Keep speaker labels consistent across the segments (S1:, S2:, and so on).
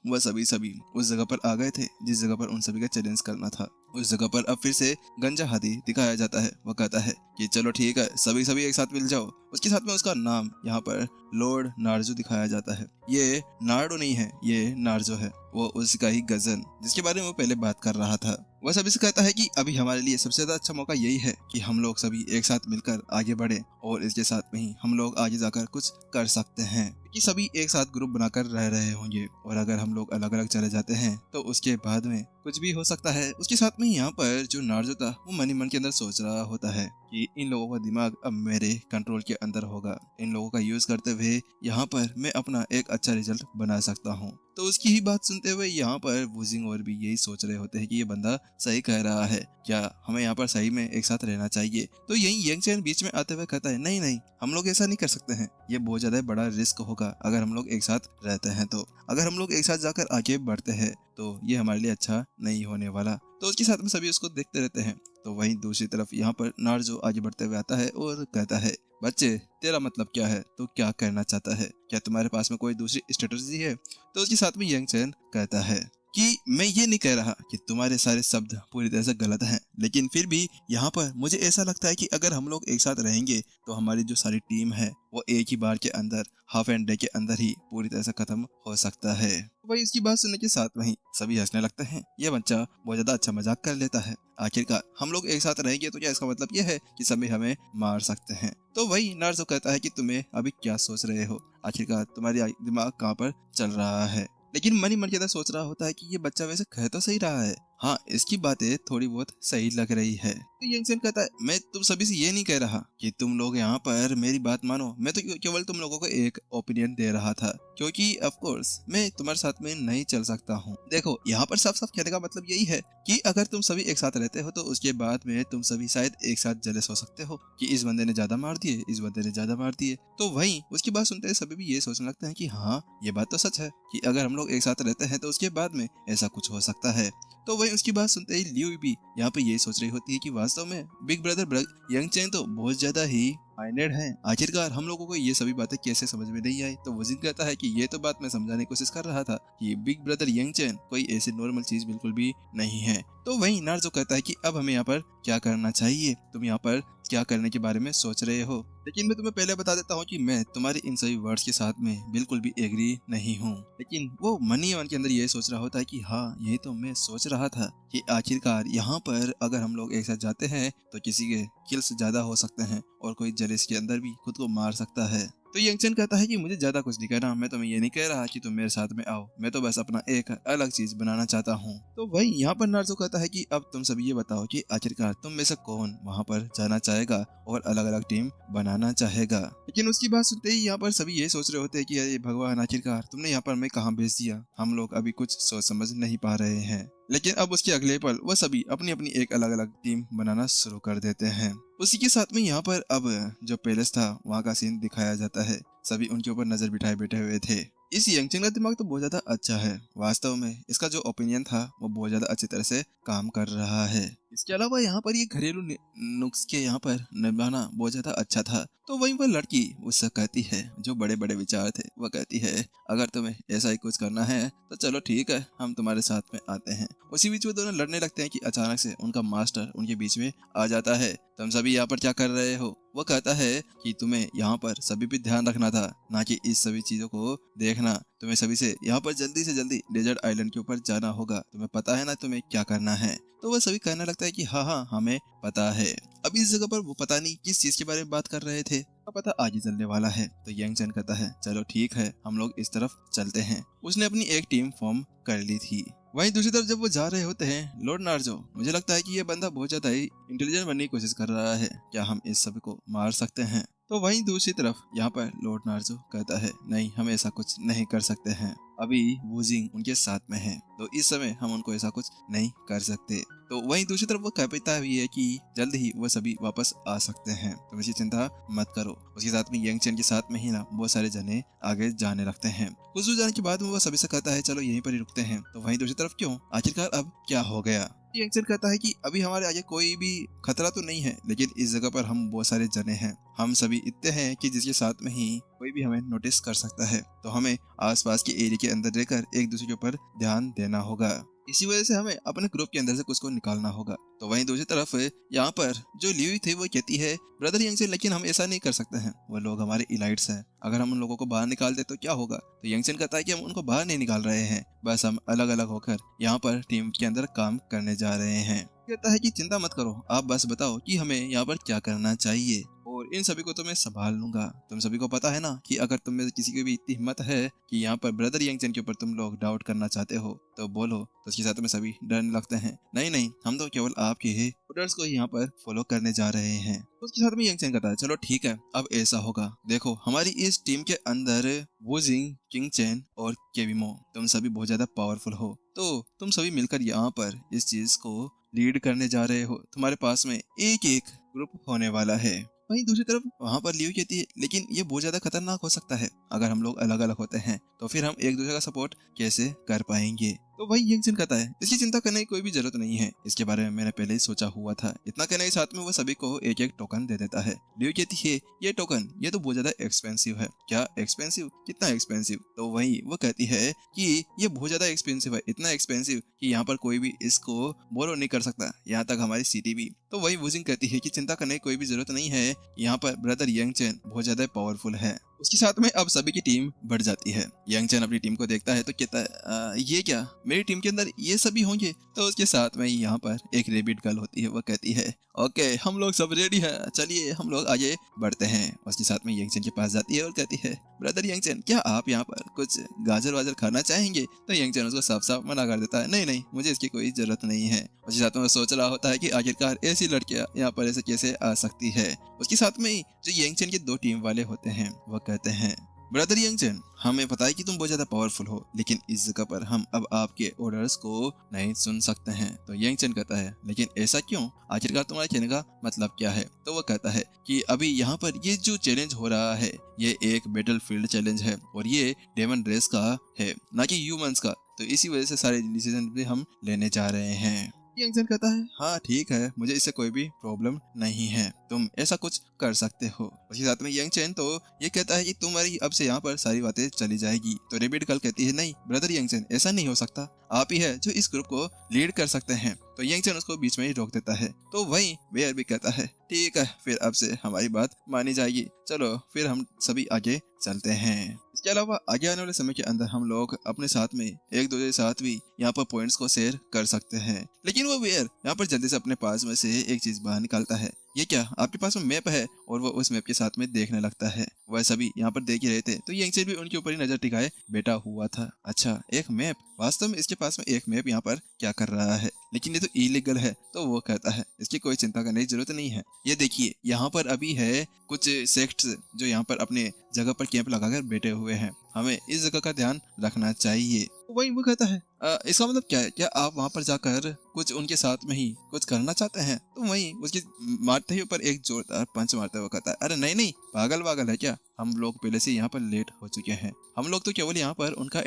S1: वह सभी उस जगह पर आ गए थे जिस जगह पर उन सभी का चैलेंज करना था। उस जगह पर अब फिर से गंजा हाथी दिखाया जाता है। वह कहता है कि चलो ठीक है, सभी एक साथ मिल जाओ। उसके साथ में उसका नाम यहाँ पर लॉर्ड नार्जो दिखाया जाता है। ये नार्डो नहीं है, ये नार्जो है। वो उसका ही गजन जिसके बारे में वो पहले बात कर रहा था। वह सभी से कहता है कि अभी हमारे लिए सबसे ज्यादा अच्छा मौका यही है कि हम लोग सभी एक साथ मिलकर आगे बढ़े और इसके साथ में ही हम लोग आगे जाकर कुछ कर सकते हैं, कि सभी एक साथ ग्रुप बनाकर रह रहे होंगे और अगर हम लोग अलग अलग चले जाते हैं तो उसके बाद में कुछ भी हो सकता है। उसके साथ में यहाँ पर जो नार्जो था वो मन ही मन के अंदर सोच रहा होता है कि इन लोगों का दिमाग अब मेरे कंट्रोल के अंदर होगा। इन लोगों का यूज करते हुए यहाँ पर मैं अपना एक अच्छा रिजल्ट बना सकता हूँ। तो उसकी ही बात सुनते हुए यहाँ पर वुजिंग और भी यही सोच रहे होते हैं कि ये बंदा सही कह रहा है, क्या हमें यहाँ पर सही में एक साथ रहना चाहिए। तो यही यंग चैन बीच में आते हुए कहता है नहीं, हम लोग ऐसा नहीं कर सकते हैं, ये बहुत ज्यादा बड़ा रिस्क होगा अगर हम लोग एक साथ रहते हैं। तो अगर हम लोग एक साथ जाकर आगे बढ़ते हैं तो ये हमारे लिए अच्छा नहीं होने वाला। तो उसके साथ में सभी उसको देखते रहते हैं। तो वहीं दूसरी तरफ यहाँ पर नार्जो आगे बढ़ते हुए आता है और कहता है, बच्चे तेरा मतलब क्या है, तू क्या कहना चाहता है, क्या तुम्हारे पास में कोई दूसरी स्ट्रेटजी है। तो उसके साथ में यंग चैन कहता है कि मैं ये नहीं कह रहा कि तुम्हारे सारे शब्द पूरी तरह से गलत हैं, लेकिन फिर भी यहाँ पर मुझे ऐसा लगता है कि अगर हम लोग एक साथ रहेंगे तो हमारी जो सारी टीम है वो एक ही बार के अंदर, हाफ एंड डे के अंदर ही पूरी तरह से खत्म हो सकता है। वही इसकी बात सुनने के साथ वहीं सभी हंसने लगते हैं। यह बच्चा बहुत ज्यादा अच्छा मजाक कर लेता है। आखिरकार हम लोग एक साथ रहेंगे तो क्या इसका मतलब यह है कि सभी हमें मार सकते हैं। तो वही नार्जो कहता है कि तुम्हें अभी क्या सोच रहे हो, आखिरकार तुम्हारी दिमाग कहाँ पर चल रहा है। लेकिन मन ही मन के अंदर सोच रहा होता है कि ये बच्चा वैसे कह तो सही रहा है, हाँ इसकी बातें थोड़ी बहुत सही लग रही है। तो यंगसन कहता है, मैं तुम सभी से ये नहीं कह रहा कि तुम लोग यहाँ पर मेरी बात मानो, मैं तो केवल तुम लोगों को एक ओपिनियन दे रहा था, क्योंकि ऑफ कोर्स मैं तुम्हारे साथ में नहीं चल सकता हूँ। देखो यहाँ पर साफ साफ कहने का मतलब यही है कि अगर तुम सभी एक साथ रहते हो तो उसके बाद में तुम सभी शायद एक साथ जेलस हो सकते हो कि इस बंदे ने ज्यादा मार दिए, इस बंदे ने ज्यादा मार दिए। तो वहीं उसकी बात सुनते हैं सभी भी ये सोचने लगते हैं कि हाँ ये बात तो सच है कि अगर हम लोग एक साथ रहते हैं तो उसके बाद में ऐसा कुछ हो सकता है। तो वहीं उसकी बात सुनते ही लियू भी यहाँ पे ये सोच रही होती है कि वास्तव में बिग ब्रदर यंग चैन तो बहुत ज्यादा ही माइंडेड है, आखिरकार हम लोगों को ये सभी बातें कैसे समझ में नहीं आई। तो वजीन कहता है कि ये तो बात मैं समझाने की कोशिश कर रहा था कि बिग ब्रदर यंग चैन कोई ऐसी नॉर्मल चीज बिल्कुल भी नहीं है। तो वहीं नार्जो कहता है कि अब हमें यहाँ पर क्या करना चाहिए, तुम यहाँ पर क्या करने के बारे में सोच रहे हो। लेकिन मैं तुम्हें पहले बता देता हूँ कि मैं तुम्हारी इन सभी वर्ड्स के साथ में बिल्कुल भी एग्री नहीं हूँ। लेकिन वो मन ही मन के अंदर ये सोच रहा होता है कि हाँ यही तो मैं सोच रहा था कि आखिरकार यहाँ पर अगर हम लोग एक साथ जाते हैं तो किसी के किल्स ज्यादा हो सकते हैं और कोई जलिस के अंदर भी खुद को मार सकता है। तो यंगचन कहता है कि मुझे ज्यादा कुछ नहीं कहना, मैं तुम्हें ये नहीं कह रहा कि तुम मेरे साथ में आओ, मैं तो बस अपना एक अलग चीज बनाना चाहता हूँ। तो वही यहाँ पर नार्जो कहता है कि अब तुम सब ये बताओ कि आखिरकार तुम में से कौन वहाँ पर जाना चाहेगा और अलग अलग टीम बनाना चाहेगा। लेकिन उसकी बात सुनते ही यहाँ पर सभी ये सोच रहे होते हैं कि अरे भगवान आखिरकार तुमने यहाँ पर हमें कहाँ भेज दिया, हम लोग अभी कुछ सोच समझ नहीं पा रहे हैं। लेकिन अब उसके अगले पल वह सभी अपनी अपनी एक अलग अलग टीम बनाना शुरू कर देते हैं। उसी के साथ में यहाँ पर अब जो पैलेस था वहाँ का सीन दिखाया जाता है। सभी उनके ऊपर नजर बिठाए बैठे हुए थे। इस यंगचन का दिमाग तो बहुत ज्यादा अच्छा है, वास्तव में इसका जो ओपिनियन था वो बहुत ज्यादा अच्छी तरह से काम कर रहा है। इसके अलावा यहाँ पर ये घरेलू नुस्खे यहाँ पर निभाना बहुत ज्यादा अच्छा था। तो वहीं वह लड़की उससे कहती है, जो बड़े बड़े विचार थे, वह कहती है अगर तुम्हें ऐसा ही कुछ करना है तो चलो ठीक है, हम तुम्हारे साथ में आते हैं। उसी बीच वो दोनों लड़ने लगते हैं कि अचानक से उनका मास्टर उनके बीच में आ जाता है। तुम सभी यहाँ पर क्या कर रहे हो। वो कहता है कि तुम्हें यहाँ पर सभी पे ध्यान रखना था, ना कि इस सभी चीजों को देखना। तुम्हें सभी से यहाँ पर जल्दी से जल्दी डेजर्ट आइलैंड के ऊपर जाना होगा, तुम्हें पता है ना तुम्हें क्या करना है। तो वह सभी कहने लगता है कि हाँ हमें पता है। अब इस जगह पर वो पता नहीं किस चीज के बारे में बात कर रहे थे, पता आगे चलने वाला है। तो यंगचन कहता है चलो ठीक है, हम लोग इस तरफ चलते हैं। उसने अपनी एक टीम फॉर्म कर ली थी। वहीं दूसरी तरफ जब वो जा रहे होते हैं, लॉर्ड नार्जो, मुझे लगता है कि ये बंदा बहुत ज्यादा ही इंटेलिजेंट बनने की कोशिश कर रहा है, क्या हम इस सब को मार सकते हैं। तो वहीं दूसरी तरफ यहाँ पर लॉर्ड नार्जो कहता है नहीं, हम ऐसा कुछ नहीं कर सकते हैं, अभी वुजिंग उनके साथ में है, तो इस समय हम उनको ऐसा कुछ नहीं कर सकते। तो वहीं दूसरी तरफ वो कहता भी है कि जल्द ही वह सभी वापस आ सकते हैं, तुम इसकी चिंता मत करो। उसके साथ में यंगचन के साथ में ही ना बहुत सारे जने आगे जाने लगते हैं। कुछ दूर जाने के बाद में वह सभी से कहता है चलो यहीं पर ही रुकते हैं। तो वहीं दूसरी तरफ क्यों, आखिरकार अब क्या हो गया। यंगचन कहता है कि अभी हमारे आगे कोई भी खतरा तो नहीं है, लेकिन इस जगह पर हम बहुत सारे जने हैं, हम सभी इतने हैं कि जिसके साथ में ही कोई भी हमें नोटिस कर सकता है, तो हमें आसपास के एरिया के अंदर रहकर एक दूसरे के ऊपर ध्यान देना होगा। इसी वजह से हमें अपने ग्रुप के अंदर से कुछ को निकालना होगा। तो वहीं दूसरी तरफ यहाँ पर जो ल्यूई थे वो कहती है ब्रदर यंगचन, लेकिन हम ऐसा नहीं कर सकते हैं, वो लोग हमारे इलाइट्स हैं, अगर हम उन लोगों को बाहर निकाल दे तो क्या होगा। तो यंगचन कहता है कि हम उनको बाहर नहीं निकाल रहे हैं, बस हम अलग अलग होकर यहाँ पर टीम के अंदर काम करने जा रहे हैं। कहता है कि चिंता मत करो, आप बस बताओ कि हमें यहाँ पर क्या करना चाहिए और इन सभी को तो मैं संभाल लूंगा। तुम सभी को पता है ना कि अगर तुम में किसी की भी इतनी हिम्मत है कि यहाँ पर ब्रदर यंगचन के ऊपर तुम लोग डाउट करना चाहते हो तो बोलो। तो उसके साथ में सभी डरने लगते हैं, नहीं नहीं, हम तो केवल आपके ही ऑर्डर्स को यहाँ पर फॉलो करने जा रहे हैं। उसके साथ में यंगचन कहता है चलो ठीक है, अब ऐसा होगा, देखो हमारी इस टीम के अंदर वुजिंग, किंग चैन और केविमो, तुम सभी बहुत ज्यादा पावरफुल हो, तो तुम सभी मिलकर यहाँ पर इस चीज को लीड करने जा रहे हो। तुम्हारे पास में एक एक ग्रुप होने वाला है। वहीं दूसरी तरफ वहां पर लियू कहती है लेकिन ये बहुत ज्यादा खतरनाक हो सकता है, अगर हम लोग अलग अलग होते हैं तो फिर हम एक दूसरे का सपोर्ट कैसे कर पाएंगे। तो वही यंगचन कहता है इसकी चिंता करने की कोई भी जरूरत नहीं है, इसके बारे में मैंने पहले ही सोचा हुआ था। इतना कहने के साथ में वो सभी को एक एक टोकन दे देता है। लियू कहती है ये टोकन ये तो बहुत ज्यादा एक्सपेंसिव है। क्या एक्सपेंसिव, कितना एक्सपेंसिव? तो वही वो कहती है कि ये बहुत ज्यादा एक्सपेंसिव है, इतना एक्सपेंसिव कि यहाँ पर कोई भी इसको बोरो नहीं कर सकता, यहाँ तक हमारी सिटी भी। तो वही वुजिंग कहती है कि चिंता करने की कोई भी जरूरत नहीं है, यहाँ पर ब्रदर यंगचन बहुत ज्यादा पावरफुल है। उसके साथ में अब सभी की टीम बढ़ जाती है। यंगचन अपनी टीम को देखता है तो कहता है ये क्या, मेरी टीम के अंदर ये सभी होंगे? तो उसके साथ में यहाँ पर एक रेबिट गर्ल होती है, वो कहती है ओके हम लोग सब रेडी हैं, चलिए हम लोग आगे बढ़ते हैं। उसके साथ में यंगचन के पास जाती है और कहती है ब्रदर यंगचन क्या आप यहाँ पर कुछ गाजर वाजर खाना चाहेंगे? तो यंगचन उसको साफ साफ मना कर देता है, नहीं नहीं मुझे इसकी कोई जरूरत नहीं है। उसके साथ में वो सोच रहा होता है कि आखिरकार ऐसी लड़कियां यहाँ पर ऐसे कैसे आ सकती है। उसके साथ में ही जो यंगचन के दो टीम वाले होते हैं वो कहते हैं ब्रदर यंगचन हमें पता है कि तुम बहुत ज्यादा पावरफुल हो, लेकिन इस जगह पर हम अब आपके ऑर्डर्स को नहीं सुन सकते हैं। तो यंगचन कहता है लेकिन ऐसा क्यों, आखिरकार तुम्हारे कहने का मतलब क्या है? तो वो कहता है कि अभी यहाँ पर ये जो चैलेंज हो रहा है ये एक बैटलफील्ड चैलेंज है और ये डेमन रेस का है, ना कि ह्यूमंस का। तो इसी वजह से सारे डिसीजन भी हम लेने जा रहे हैं। यंगचन कहता है हाँ ठीक है, मुझे इससे कोई भी प्रॉब्लम नहीं है, तुम ऐसा कुछ कर सकते हो। उसके साथ में यंगचन तो ये कहता है कि तुम्हारी अब से यहाँ पर सारी बातें चली जाएगी। तो रेबिट गर्ल कहती है नहीं ब्रदर यंगचन ऐसा नहीं हो सकता, आप ही है जो इस ग्रुप को लीड कर सकते हैं। तो यंगचन उसको बीच में ही रोक देता है। तो वहीं बेयर भी कहता है ठीक है फिर अब से हमारी बात मानी जाएगी, चलो फिर हम सभी आगे चलते हैं। इसके अलावा आगे आने वाले समय के अंदर हम लोग अपने साथ में एक दूसरे के साथ भी यहाँ पर पॉइंट्स को शेयर कर सकते हैं। लेकिन वो बेयर यहाँ पर जल्दी से अपने पास में से एक चीज बाहर निकालता है, ये क्या आपके पास में मैप है? और वो उस मैप के साथ में देखने लगता है। वह सभी यहाँ पर देख ही रहे थे तो यंगचन भी उनके ऊपर ही नजर टिकाए बैठा हुआ था। अच्छा एक मैप, वास्तव में इसके पास में एक मैप यहाँ पर क्या कर रहा है? लेकिन ये तो इलीगल है। तो वो कहता है इसकी कोई चिंता करने की जरूरत नहीं है, ये देखिए यहाँ पर अभी है कुछ सेक्ट्स जो यहाँ पर अपने जगह पर कैंप लगाकर बैठे हुए हैं, हमें इस जगह का ध्यान रखना चाहिए। वही वो कहता है इसका मतलब क्या है, क्या आप वहाँ पर जाकर कुछ उनके साथ में ही कुछ करना चाहते हैं? तो वही उसकी मारते ही ऊपर एक जोरदार पंच मारते हुए कहता है अरे नहीं नहीं पागल वागल है क्या, हम लोग पहले से यहाँ पर लेट हो चुके हैं, हम लोग तो केवल यहाँ पर उनका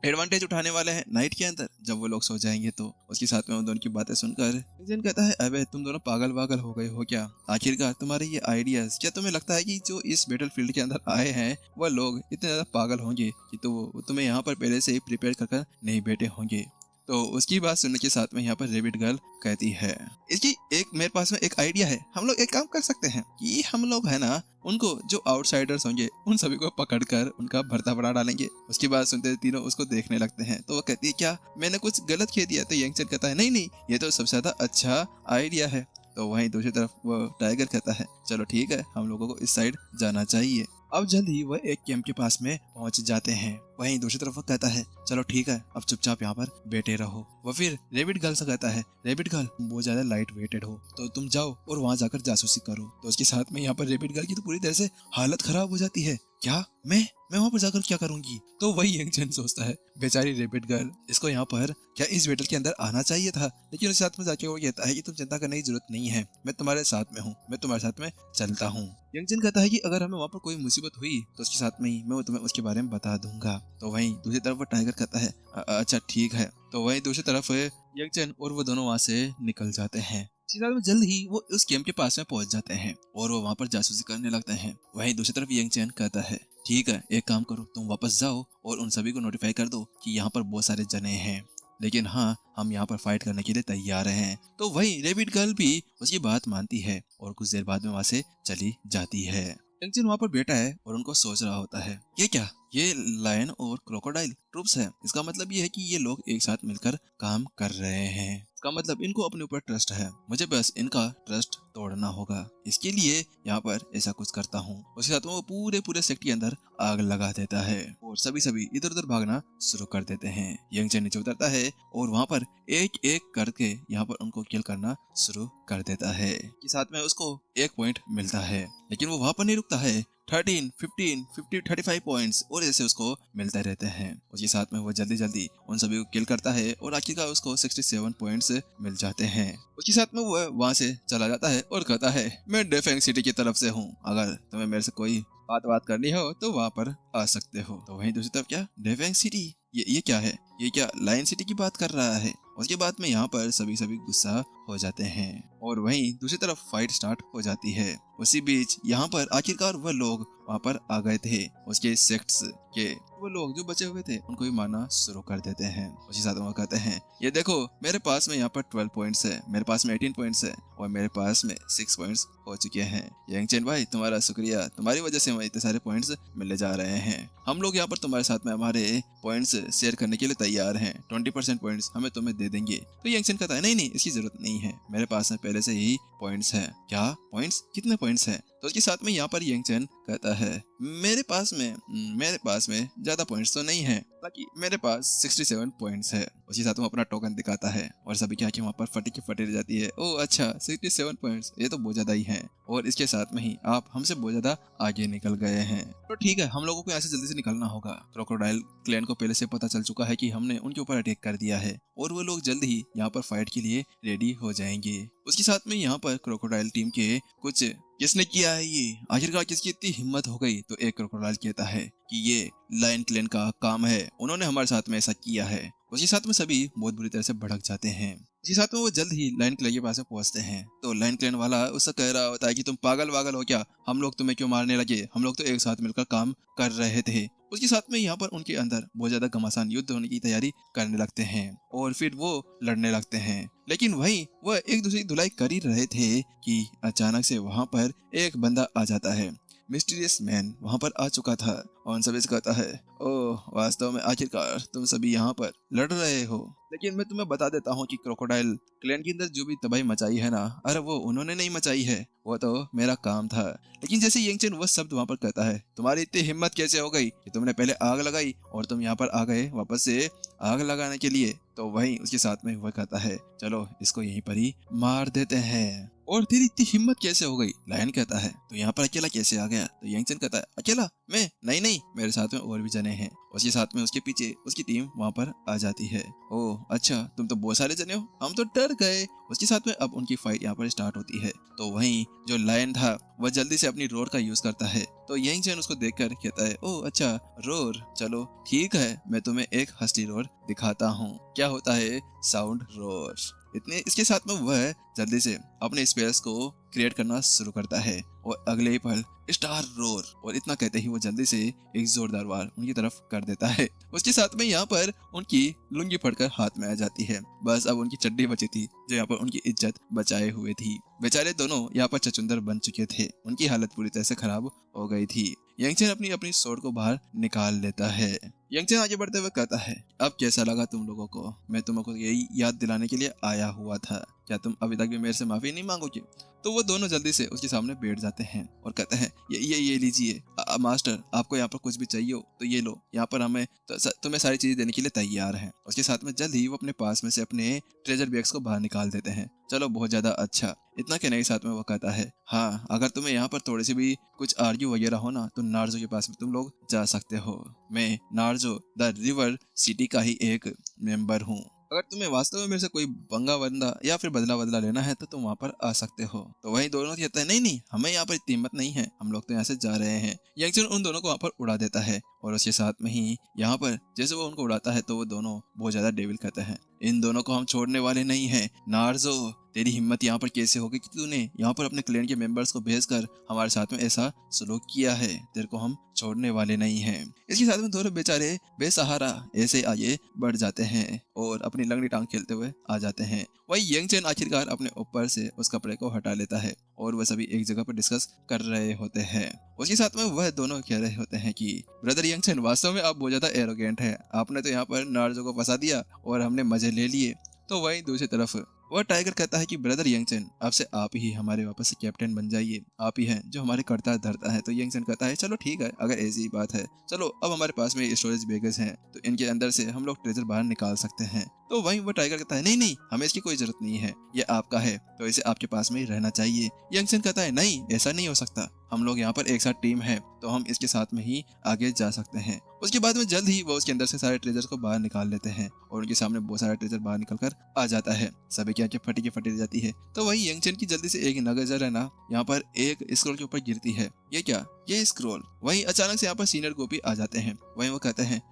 S1: एडवांटेज उठाने वाले हैं नाइट के अंदर जब वो लोग सो जाएंगे। तो उसके साथ में उन दोनों की बातें सुनकर जिन कहता है अबे तुम दोनों पागल वागल हो गए हो क्या, आखिरकार तुम्हारे ये आइडियाज, क्या तुम्हें लगता है कि जो इस बैटलफील्ड के अंदर आए हैं वह लोग इतने ज्यादा पागल होंगे कि तो तुम्हें यहाँ पर पहले से ही प्रिपेयर कर नहीं बैठे होंगे? तो उसकी बात सुनने के साथ में यहाँ पर रेबिट गर्ल कहती है इसकी एक मेरे पास में एक आइडिया है, हम लोग एक काम कर सकते हैं कि हम लोग है ना उनको जो आउटसाइडर्स होंगे उन सभी को पकड़कर उनका भरता बना डालेंगे। उसकी बात सुनते तीनों उसको देखने लगते हैं। तो वो कहती है क्या मैंने कुछ गलत कह दिया? तो यंगचन कहता है नहीं नहीं ये तो सबसे ज्यादा अच्छा आइडिया है। तो वहीं दूसरी तरफ वो टाइगर कहता है चलो ठीक है हम लोगों को इस साइड जाना चाहिए। अब जल्द ही वह एक कैंप के पास में पहुंच जाते हैं। वहीं दूसरी तरफ वो कहता है चलो ठीक है अब चुपचाप यहाँ पर बैठे रहो। वो फिर रेबिट गर्ल से कहता है रेबिट गर्ल तुम बहुत ज्यादा लाइट वेटेड हो तो तुम जाओ और वहाँ जाकर जासूसी करो। तो उसके साथ में यहाँ पर रेबिट गर्ल की तो पूरी तरह से हालत खराब हो जाती है, क्या मैं वहाँ पर जाकर क्या करूंगी? तो वही यंगचन सोचता है बेचारी रेबिट गर्ल, इसको यहाँ पर क्या इस बैटल के अंदर आना चाहिए था? लेकिन उसके साथ में जाके वो कहता है कि तुम चिंता करने की जरूरत नहीं है, मैं तुम्हारे साथ में हूँ, मैं तुम्हारे साथ में चलता हूँ। यंगचन कहता है कि अगर हमें वहाँ पर कोई मुसीबत हुई तो उसके साथ में ही मैं तुम्हें उसके बारे में बता दूंगा। तो वहीं दूसरी तरफ वो टाइगर कहता है अच्छा ठीक है। तो वहीं दूसरी तरफ यंगचन और वो दोनों वहाँ से निकल जाते हैं। इसी साथ में जल्द ही वो उस कैंप के पास में पहुंच जाते हैं और वो वहाँ पर जासूसी करने लगते हैं। वहीं दूसरी तरफ यंग चैन कहता है, ठीक है, एक काम करो, तुम वापस जाओ और उन सभी को नोटिफाई कर दो कि यहाँ पर बहुत सारे जने हैं, लेकिन हाँ, हम यहाँ पर फाइट करने के लिए तैयार हैं। तो वही रेबिट गर्ल भी उसकी बात मानती है और कुछ देर बाद में वहाँ से चली जाती है। यंगचिन वहाँ पर बैठा है और उनको सोच रहा होता है, ये क्या, ये लायन और क्रोकोडाइल ट्रूप्स है। इसका मतलब ये है कि ये लोग एक साथ मिलकर काम कर रहे हैं। इसका मतलब इनको अपने ऊपर ट्रस्ट है, मुझे बस इनका ट्रस्ट तोड़ना होगा। इसके लिए यहाँ पर ऐसा कुछ करता हूँ। उसके साथ वो पूरे सेक्ट के अंदर आग लगा देता है और सभी इधर उधर भागना शुरू कर देते हैं। यंगचैन नीचे उतरता है और वहाँ पर एक एक करके यहाँ पर उनको किल करना शुरू कर देता है। कि साथ में उसको 1 पॉइंट मिलता है, लेकिन वो वहाँ पर नहीं रुकता है। 13, 15, 50, 35 पॉइंट्स और ऐसे उसको मिलते रहते हैं। उसके साथ में वो जल्दी उन सभी को किल करता है और आखिरकार उसको 67 पॉइंट्स मिल जाते हैं। उसके साथ में वो वहाँ से चला जाता है और कहता है, मैं डेफेंग सिटी की तरफ से हूँ, अगर तुम्हें मेरे से कोई बात करनी हो तो वहाँ पर आ सकते हो। तो वहीं दूसरी तरफ क्या, डेफेंग सिटी, ये क्या है, ये क्या लायन सिटी की बात कर रहा है। उसके बाद में यहाँ पर सभी गुस्सा हो जाते हैं और वहीं दूसरी तरफ फाइट स्टार्ट हो जाती है। उसी बीच यहाँ पर आखिरकार वह लोग वहाँ पर आ गए थे। उसके सेक्ट्स के वो लोग जो बचे हुए थे उनको भी मारना शुरू कर देते हैं। उसी साथ वो कहते हैं, ये देखो मेरे पास में यहाँ पर 12 पॉइंट्स है, मेरे पास में 18 पॉइंट्स है और मेरे पास में 6 पॉइंट्स हो चुके हैं। यंगचैन भाई, तुम्हारा शुक्रिया, तुम्हारी वजह से हमें इतने सारे पॉइंट्स मिलने जा रहे हैं। हम लोग यहाँ पर तुम्हारे साथ में हमारे पॉइंट्स शेयर करने के लिए तैयार हैं। 20% पॉइंट्स हमें तुम्हें दे देंगे। तो यंगचैन कहता है, नहीं, इसकी जरूरत नहीं है, मेरे पास में पहले से ही पॉइंट्स है। क्या पॉइंट्स, कितने पॉइंट्स है? तो उसके साथ में यहाँ पर यंगचैन कहता है, मेरे पास में ज्यादा पॉइंट्स तो नहीं है, बाकी मेरे पास 67 पॉइंट्स है। उसी साथ वो अपना टोकन दिखाता है और सभी क्या कि वहाँ पर फटी की फटी रह जाती है। ओह अच्छा, 67 पॉइंट्स, ये तो बहुत ज्यादा ही है और इसके साथ में ही आप हमसे बहुत ज्यादा आगे निकल गए हैं। तो ठीक है, हम लोगों को यहाँ से जल्दी से निकलना होगा। क्रोकोडाइल क्लैन को पहले से पता चल चुका है कि हमने उनके ऊपर अटैक कर दिया है और वो लोग जल्द ही यहाँ पर फाइट के लिए रेडी हो जाएंगे। उसके साथ में यहाँ पर क्रोकोडाइल टीम के कुछ, किसने किया है ये, आखिरकार किसकी इतनी हिम्मत हो गई? तो एक क्रोकोडाइल कहता है कि ये लायन क्लैन का काम है, उन्होंने हमारे साथ में ऐसा किया है। उसके साथ में सभी बहुत बुरी तरह से भड़क जाते हैं। उसके साथ में वो जल्द ही लायन क्लैन के पास में पहुंचते हैं। तो लायन क्लैन वाला उससे कह रहा होता है कि तुम पागल हो क्या, हम लोग तुम्हें क्यों मारने लगे, हम लोग तो एक साथ मिलकर काम कर रहे थे। उसके साथ में यहाँ पर उनके अंदर बहुत ज्यादा घमासान युद्ध होने की तैयारी करने लगते हैं और फिर वो लड़ने लगते हैं। लेकिन वही वह एक दूसरे की धुलाई कर ही रहे थे कि अचानक से वहाँ पर एक बंदा आ जाता है। मिस्टीरियस मैन वहाँ पर आ चुका था और उन सभी से कहता है, ओह वास्तव में आखिरकार तुम सभी यहाँ पर लड़ रहे हो, लेकिन मैं तुम्हें बता देता हूँ कि क्रोकोडाइल क्लैन के अंदर जो भी तबाही मचाई है ना, अरे वो उन्होंने नहीं मचाई है, वो तो मेरा काम था। लेकिन जैसे यंगचैन वह शब्द वहाँ पर कहता है, तुम्हारी इतनी हिम्मत कैसे हो गई कि तुमने पहले आग लगाई और तुम यहाँ पर आ गए वापस से आग लगाने के लिए? तो वही उसके साथ में वह कहता है, चलो इसको यहीं पर ही मार देते हैं। और तेरी इतनी हिम्मत कैसे हो गई? लायन कहता है, तो यहाँ पर अकेला कैसे आ गया? तो यंगचैन कहता है, अकेला? मैं नहीं, मेरे साथ में और भी जने हैं। उसके साथ में उसके पीछे उसकी टीम वहाँ पर आ जाती है। ओह अच्छा, तुम तो बहुत सारे जने हो, हम तो डर गए। उसके साथ में अब उनकी फाइट यहाँ पर स्टार्ट होती है। तो वहीं जो लायन था वह जल्दी से अपनी रोर का यूज करता है। तो यंगचैन उसको देखकर कहता है, ओह अच्छा रोर, चलो ठीक है, मैं तुम्हें एक हस्ती रोर दिखाता हूँ। क्या होता है साउंड रोर। इतने इसके साथ में वह जल्दी से अपने स्पेस को क्रिएट करना शुरू करता है और अगले ही पल स्टार रोर, और इतना कहते ही वो जल्दी से एक जोरदार वार उनकी तरफ कर देता है। उसके साथ में यहाँ पर उनकी लुंगी फटकर हाथ में आ जाती है। बस अब उनकी चड्डी बची थी जो यहाँ पर उनकी इज्जत बचाए हुए थी। बेचारे दोनों यहाँ पर चचुंदर बन चुके थे, उनकी हालत पूरी तरह से खराब हो गई थी। यंगचैन अपनी स्वॉर्ड को बाहर निकाल लेता है। यंगचैन आगे बढ़ते हुए कहता है, अब कैसा लगा तुम लोगों को? मैं तुमको यही याद दिलाने के लिए आया हुआ था, क्या तुम अभी तक भी मेरे से माफी नहीं मांगोगे? तो वो दोनों जल्दी से उसके सामने बैठ जाते हैं और कहते हैं, ये लीजिए मास्टर, आपको यहाँ पर कुछ भी चाहिए हो तो ये लो, यहाँ पर हमें तुम्हें सारी चीजें देने के लिए तैयार हैं। उसके साथ में जल्द ही वो अपने पास में से अपने ट्रेजर बैग्स को बाहर निकाल देते हैं। चलो बहुत ज्यादा अच्छा। इतना कहने के साथ में वो कहता है, हाँ अगर तुम्हें यहाँ पर थोड़ी सी भी कुछ आर्ग्यू वगैरह हो ना तो नार्जो के पास में तुम लोग जा सकते हो। मैं नार्जो द रिवर सिटी का ही एक मेंबर हूँ। अगर तुम्हें वास्तव में मेरे से कोई पंगा बंदा या फिर बदला लेना है तो तुम वहाँ पर आ सकते हो। तो वही दोनों कहते हैं, नहीं हमें यहाँ पर इतनी हिम्मत नहीं है, हम लोग तो यहाँ से जा रहे हैं। यंगचैन उन दोनों को वहाँ पर उड़ा देता है और उसके साथ में ही यहाँ पर जैसे वो उनको उड़ाता है तो वो दोनों बहुत ज्यादा डेविल कहते हैं, इन दोनों को हम छोड़ने वाले नहीं है। नार्जो तेरी हिम्मत यहाँ पर कैसे होगी कि तूने यहाँ पर अपने क्लैन के मेंबर्स को भेजकर हमारे साथ में ऐसा सलूक किया है। तेरे को हम छोड़ने वाले नहीं हैं। इसके साथ में दोनों बेचारे बेसहारा ऐसे आगे बढ़ जाते हैं और अपनी लंगड़ी टांग खेलते हुए आ जाते हैं। वही यंग चैन आखिरकार अपने ऊपर से उस कपड़े को हटा लेता है और वह सभी एक जगह पर डिस्कस कर रहे होते हैं। उसके साथ में वह दोनों कह रहे होते हैं कि ब्रदर यंग चैन, वास्तव में आप बहुत ज्यादा एरोगेंट है। आपने तो यहाँ पर नार्जो को फंसा दिया और हमने मजे ले लिए। तो वहीं दूसरी तरफ वह टाइगर कहता है कि ब्रदर यंगचन, अब से आप ही हमारे वापस से कैप्टन बन जाइए। आप ही हैं जो हमारे करता धरता है। तो यंगचन कहता है चलो ठीक है, अगर ऐसी ही बात है, चलो अब हमारे पास में स्टोरेज बैगेज हैं तो इनके अंदर से हम लोग ट्रेजर बाहर निकाल सकते हैं। तो वहीं वो टाइगर कहता है नहीं नहीं, हमें इसकी कोई जरूरत नहीं है, ये आपका है तो इसे आपके पास में ही रहना चाहिए। यंगचन कहता है नहीं, ऐसा नहीं हो सकता, हम लोग यहाँ पर एक साथ टीम है तो हम इसके साथ में ही आगे जा सकते हैं। उसके बाद में जल्द ही वो उसके अंदर से सारे ट्रेजर को बाहर निकाल लेते हैं और उनके सामने बहुत सारा ट्रेजर बाहर निकल कर आ जाता है। सभी की आंखें फटी की फटी रह जाती है। तो वही यंगचन की जल्दी से एक नजर है ना यहाँ पर एक स्क्रोल के ऊपर गिरती है। ये क्या, ये स्क्रोल। वहीं अचानक से यहाँ पर सीनियर गोपी आ जाते हैं। वहीं वो कहते हैं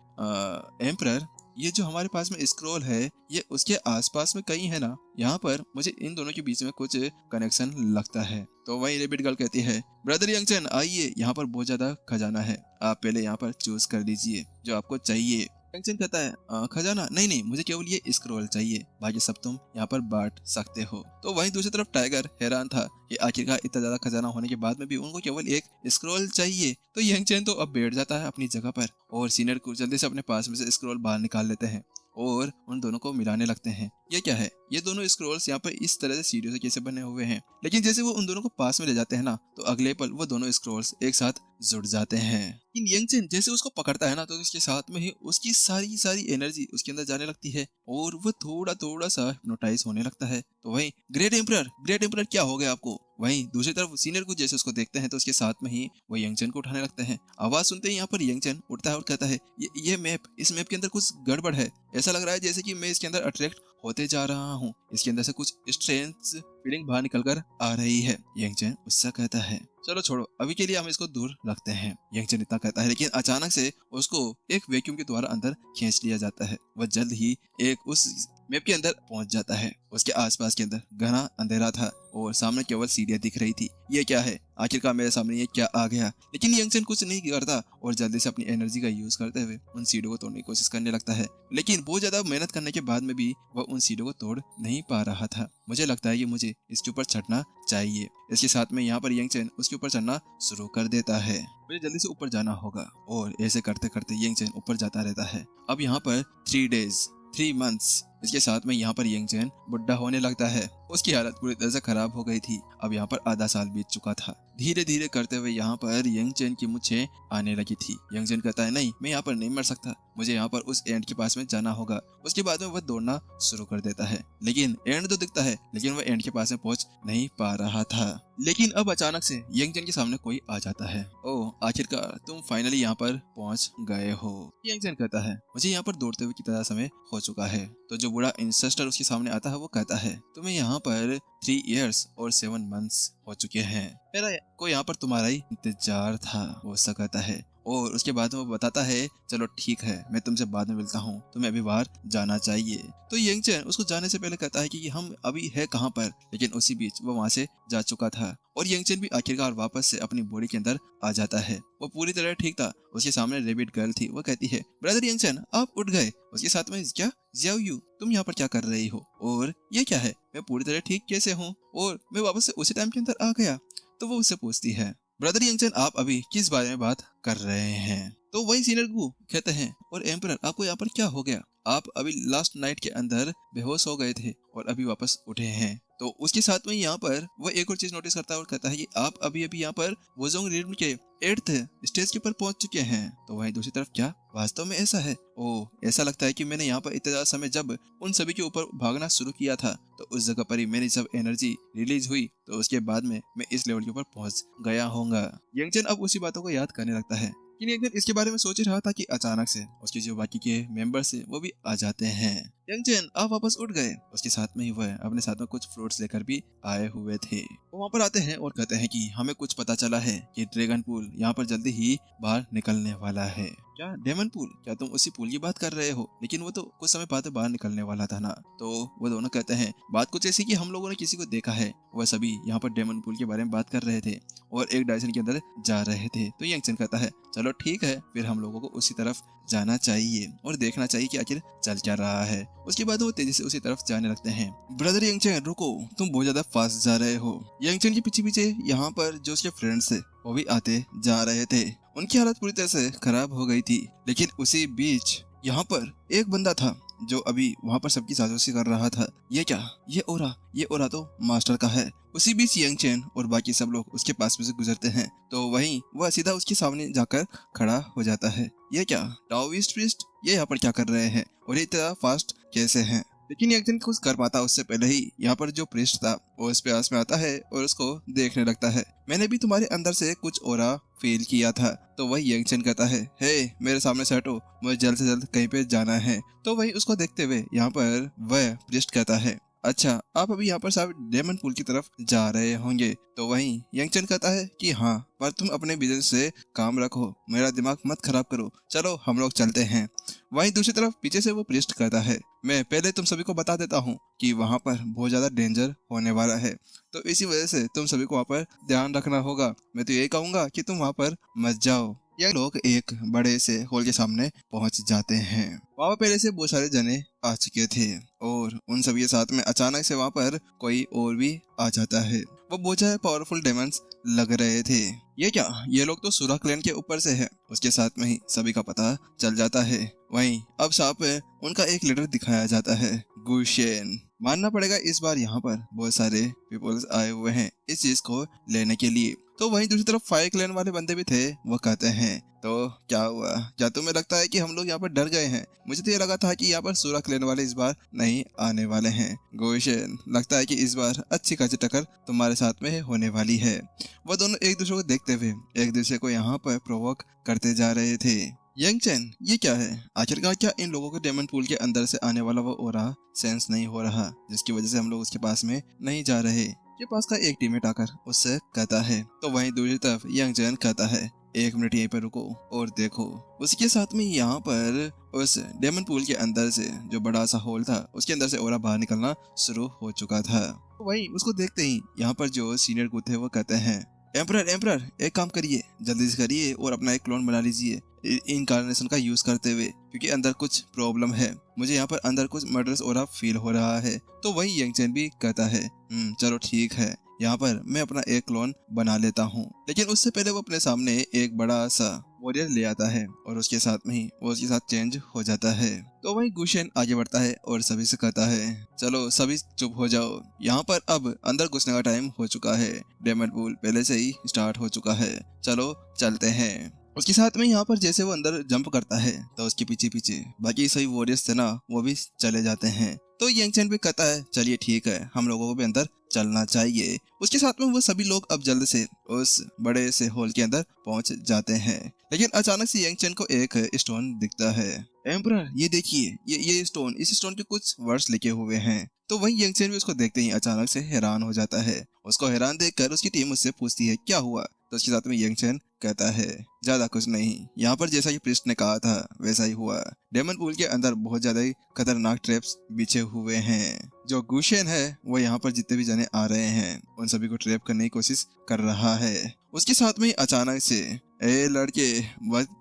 S1: एम्परर, ये जो हमारे पास में स्क्रोल है ये उसके आसपास में कहीं है ना, यहाँ पर मुझे इन दोनों के बीच में कुछ कनेक्शन लगता है। तो वही रेबिट गर्ल कहती है ब्रदर यंगचन आइए, यहाँ पर बहुत ज्यादा खजाना है, आप पहले यहाँ पर चूज कर लीजिए जो आपको चाहिए। यंगचन कहता है खजाना नहीं नहीं, मुझे केवल ये स्क्रोल चाहिए, बाकी सब तुम यहाँ पर बांट सकते हो। तो वहीं दूसरी तरफ टाइगर हैरान था कि आखिरकार इतना ज्यादा खजाना होने के बाद में भी उनको केवल एक स्क्रोल चाहिए। तो यंगचन तो अब बैठ जाता है अपनी जगह पर और सीनियर को जल्दी से अपने पास में से स्क्रोल बाहर निकाल लेते हैं और उन दोनों को मिलाने लगते हैं। ये क्या है, ये दोनों स्क्रोल्स यहाँ पर इस तरह से सीढ़ियों से कैसे बने हुए हैं। लेकिन जैसे वो उन दोनों को पास में ले जाते हैं ना, तो अगले पल वो दोनों स्क्रोल्स एक साथ जुड़ जाते हैं। इन यंगचन जैसे उसको पकड़ता है ना, तो उसके साथ में ही उसकी सारी एनर्जी उसके अंदर जाने लगती है और वो थोड़ा सा हिप्नोटाइज होने लगता है। तो वहीं ग्रेट एम्परर क्या हो गया आपको। वहीं दूसरी तरफ सीनियर को जैसे उसको देखते हैं तो उसके साथ में ही वो यंगचन को उठाने लगते हैं। आवाज सुनते ही यहाँ पर यंगचन उठता है और कहता है ये मैप, इस मैप के अंदर कुछ गड़बड़ है। ऐसा लग रहा है जैसे कि मैं इसके अंदर अट्रैक्ट होते जा रहा हूँ, इसके अंदर से कुछ स्ट्रेंज फीलिंग बाहर निकल कर आ रही है। यंगचन उससे कहता है चलो छोड़ो, अभी के लिए हम इसको दूर रखते हैं। यंगचन इतना कहता है, लेकिन अचानक से उसको एक वैक्यूम के द्वारा अंदर खींच लिया जाता है। वह जल्द ही एक उस मैप के अंदर पहुंच जाता है। उसके आसपास के अंदर घना अंधेरा था और सामने केवल सीढ़ियां दिख रही थी। ये क्या है, आखिरकार मेरे सामने ये क्या आ गया। लेकिन यंगचन कुछ नहीं करता और जल्दी से अपनी एनर्जी का यूज करते हुए उन सीढ़ियों को तोड़ने की कोशिश करने लगता है। लेकिन बहुत ज्यादा मेहनत करने के बाद में भी वह उन सीढ़ियों को तोड़ नहीं पा रहा था। मुझे लगता है कि मुझे इसके ऊपर चढ़ना चाहिए। इसके साथ में यहाँ पर यंगचन उसके ऊपर चढ़ना शुरू कर देता है। मुझे जल्दी से ऊपर जाना होगा और ऐसे करते करते यंगचन ऊपर जाता रहता है। अब यहाँ पर 3 days 3 months इसके साथ में यहाँ पर यंगचन बुढ़ा होने लगता है। उसकी हालत पूरी तरह से खराब हो गई थी। अब यहाँ पर आधा साल बीत चुका था। धीरे धीरे करते हुए यहाँ पर यंगचन की मूंछें आने लगी थी। यंगचन कहता है नहीं, मैं यहाँ पर नहीं मर सकता, मुझे यहाँ पर उस एंड के पास में जाना होगा। उसके बाद में वह दौड़ना शुरू कर देता है, लेकिन एंड तो दिखता है लेकिन वह एंड के पास में पहुंच नहीं पा रहा था। लेकिन अब अचानक से यंगचन के सामने कोई आ जाता है। ओह, आखिरकार तुम फाइनली यहाँ पर पहुंच गए हो। यंगचन कहता है मुझे यहाँ पर दौड़ते हुए कितना समय हो चुका है। तो जो बूढ़ा इंसेस्टर उसके सामने आता है वो कहता है तुम्हें यहाँ पर 3 years और 7 months हो चुके हैं, मेरा को यहाँ पर तुम्हारा ही इंतजार था, वो ऐसा कहता है। और उसके बाद में वो बताता है चलो ठीक है, मैं तुमसे बाद में मिलता हूँ, तुम्हें अभी बाहर जाना चाहिए। तो यंगचन उसको जाने से पहले कहता है कि हम अभी है कहाँ पर, लेकिन उसी बीच वो वहाँ से जा चुका था और यंगचन भी आखिरकार वापस से अपनी बॉडी के अंदर आ जाता है। वो पूरी तरह ठीक था। उसके सामने रेबिट गर्ल थी। वो कहती है ब्रदर यंगचन आप उठ गए। उसके साथ में क्या ज़ियाओ यू, तुम यहाँ पर क्या कर रही हो और ये क्या है, मैं पूरी तरह ठीक कैसे हूँ और मैं वापस से उसी टाइम के अंदर आ गया। तो वो उससे पूछती है ब्रदर यंगचन आप अभी किस बारे में बात कर रहे हैं। तो वही सीनियर गु कहते हैं और एम्परर आपको यहाँ पर क्या हो गया, आप अभी लास्ट नाइट के अंदर बेहोश हो गए थे और अभी वापस उठे हैं। तो उसके साथ में यहाँ पर वो एक और चीज नोटिस करता है और कहता है कि आप अभी यहाँ पर वोजोंग रिद्म के 8th स्टेज के ऊपर पहुंच चुके हैं। तो वहीं दूसरी तरफ क्या वास्तव में ऐसा है। ओह, ऐसा लगता है कि मैंने यहाँ पर इतना ज्यादा समय जब उन सभी के ऊपर भागना शुरू किया था तो उस जगह पर ही मेरी जब एनर्जी रिलीज हुई तो उसके बाद में मैं इस लेवल के ऊपर पहुंच गया होऊंगा। यंगचन अब उसी बातों को याद करने लगता है। लेकिन एक दिन इसके बारे में सोच रहा था कि अचानक से उसके जो बाकी के मेंबर्स हैं वो भी आ जाते हैं। यंग चैन आप वापस उठ गए। उसके साथ में ही वह अपने साथ में कुछ फ्रूट्स लेकर भी आए हुए थे। वो वहाँ पर आते हैं और कहते हैं कि हमें कुछ पता चला है कि ड्रैगन पूल यहाँ पर जल्दी ही बाहर निकलने वाला है। क्या डेमन पूल? क्या तुम उसी पूल की बात कर रहे हो? लेकिन वो तो कुछ समय बाद बाहर निकलने वाला था ना। तो वो दोनों कहते हैं बात कुछ ऐसी कि हम लोगों ने किसी को देखा है, वह सभी यहाँ पर डेमन पूल के बारे में बात कर रहे थे और एक डायरेक्शन के अंदर जा रहे थे। तो यंग चैन कहता है चलो ठीक है, फिर हम लोगों को उसी तरफ जाना चाहिए और देखना चाहिए कि आखिर चल क्या रहा है। उसके बाद वो तेजी से उसी तरफ जाने लगते हैं। ब्रदर यंग चैन रुको, तुम बहुत ज्यादा फास्ट जा रहे हो। यंग चैन के पीछे पीछे यहाँ पर जो उसके फ्रेंड्स थे वो भी आते जा रहे थे। उनकी हालत पूरी तरह से खराब हो गई थी। लेकिन उसी बीच यहाँ पर एक बंदा था जो अभी वहाँ पर सबकी जासूसी कर रहा था। ये क्या? ये ओरा तो मास्टर का है। उसी बीच यंग चैन और बाकी सब लोग उसके पास में से गुजरते हैं तो वहीं वह सीधा उसके सामने जाकर खड़ा हो जाता है। ये क्या टाओइस्ट प्रीस्ट, ये यहाँ पर क्या कर रहे हैं और ये इतना फास्ट कैसे हैं? लेकिन यंग चैन कुछ कर पाता उससे पहले ही यहाँ पर जो प्रीस्ट था वो इस पास में आता है और उसको देखने लगता है। मैंने भी तुम्हारे अंदर से कुछ ओरा फील किया था। तो वही यंग चैन कहता है हे मेरे सामने से हटो, मुझे जल्द से जल्द कहीं पे जाना है। तो वही उसको देखते हुए यहाँ पर वह प्रीस्ट कहता है अच्छा आप अभी यहाँ पर साहब डेमन पूल की तरफ जा रहे होंगे। तो वहीं यंग चैन कहता है कि हाँ, पर तुम अपने बिजनेस से काम रखो, मेरा दिमाग मत खराब करो, चलो हम लोग चलते हैं। वहीं दूसरी तरफ पीछे से वो प्रीस्ट कहता है मैं पहले तुम सभी को बता देता हूँ कि वहाँ पर बहुत ज्यादा डेंजर होने वाला है, तो इसी वजह से तुम सभी को वहाँ पर ध्यान रखना होगा। मैं तो यही कहूंगा कि तुम वहाँ पर मत जाओ। ये लोग एक बड़े से हॉल के सामने पहुंच जाते हैं। वहाँ पहले से बहुत सारे जने आ चुके थे और उन सभी के साथ में अचानक से वहाँ पर कोई और भी आ जाता है। वो बहुत ज्यादा पावरफुल डेमंस लग रहे थे। ये क्या? ये लोग तो सुरा क्लैन के ऊपर से है। उसके साथ में ही सभी का पता चल जाता है। वहीं अब साफ है उनका एक लीडर दिखाया जाता है, गुशेन। मानना पड़ेगा इस बार यहाँ पर बहुत सारे पीपल्स आए हुए हैं इस चीज को लेने के लिए। तो वहीं दूसरी तरफ फायर क्लैन वाले बंदे भी थे। वो कहते हैं तो क्या हुआ? क्या तुम्हें लगता है कि हम लोग यहाँ पर डर गए हैं? मुझे तो ये लगा था कि यहाँ पर सूरा क्लैन वाले इस बार नहीं आने वाले हैं। गोशेन लगता है कि इस बार अच्छी खासी टक्कर तुम्हारे साथ में होने वाली है। वो दोनों एक दूसरे को देखते हुए एक दूसरे को यहाँ पर प्रोवोक करते जा रहे थे। यंग चैन ये क्या है? आखिरकार क्या इन लोगों को डेमन पूल के अंदर से आने वाला वो ओरा सेंस नहीं हो रहा, जिसकी वजह से हम लोग उसके पास में नहीं जा रहे? के पास का एक टीममेट आकर उससे कहता है। तो वहीं दूसरी तरफ यंग चैन कहता है 1 मिनट यहीं पर रुको और देखो। उसके साथ में यहाँ पर उस डेमन पूल के अंदर से जो बड़ा सा होल था उसके अंदर से ओरा बाहर निकलना शुरू हो चुका था। तो वहीं उसको देखते ही यहाँ पर जो सीनियर गुड थे वो कहते हैं एम्परर एक काम करिए, जल्दी से करिए और अपना एक क्लोन बना लीजिए इनकार्नेशन का यूज करते हुए, क्योंकि अंदर कुछ प्रॉब्लम है। मुझे यहाँ पर अंदर कुछ मर्डरस ओरा फील हो रहा है। तो वही यंग चैन भी कहता है चलो ठीक है, यहाँ पर मैं अपना एक क्लोन बना लेता हूँ। लेकिन उससे पहले वो अपने सामने एक बड़ा सा वॉरियर ले आता है और उसके साथ में ही वो उसके साथ चेंज हो जाता है। तो वही गुशेन आगे बढ़ता है और सभी से कहता है चलो सभी चुप हो जाओ, यहाँ पर अब अंदर घुसने का टाइम हो चुका है। डेमन पूल पहले से ही स्टार्ट हो चुका है, चलो चलते हैं। उसके साथ में यहाँ पर जैसे वो अंदर जंप करता है तो उसके पीछे पीछे बाकी सभी वॉरियर्स थे ना वो भी चले जाते हैं। तो यंग चैन भी कहता है चलिए ठीक है, हम लोगों को भी अंदर चलना चाहिए। उसके साथ में वो सभी लोग अब जल्द से उस बड़े से हॉल के अंदर पहुंच जाते हैं। लेकिन अचानक से यंग चैन को एक स्टोन दिखता है। एम्परर ये देखिए, ये स्टोन, इस स्टोन के कुछ वर्ड्स लिखे हुए हैं। तो वही यंग चैन भी उसको देखते ही अचानक से हैरान हो जाता है। उसको हैरान देखकर उसकी टीम उससे पूछती है क्या हुआ? तो उसके साथ में यंग चैन कहता है ज्यादा कुछ नहीं, यहाँ पर जैसा कि प्रिस्ट ने कहा था वैसा ही हुआ। डेमन पूल के अंदर बहुत ज्यादा ही खतरनाक ट्रैप्स बिछे हुए हैं। जो गुशेन है वो यहाँ पर जितने भी जने आ रहे हैं उन सभी को ट्रैप करने की कोशिश कर रहा है। उसके साथ में अचानक से ए लड़के,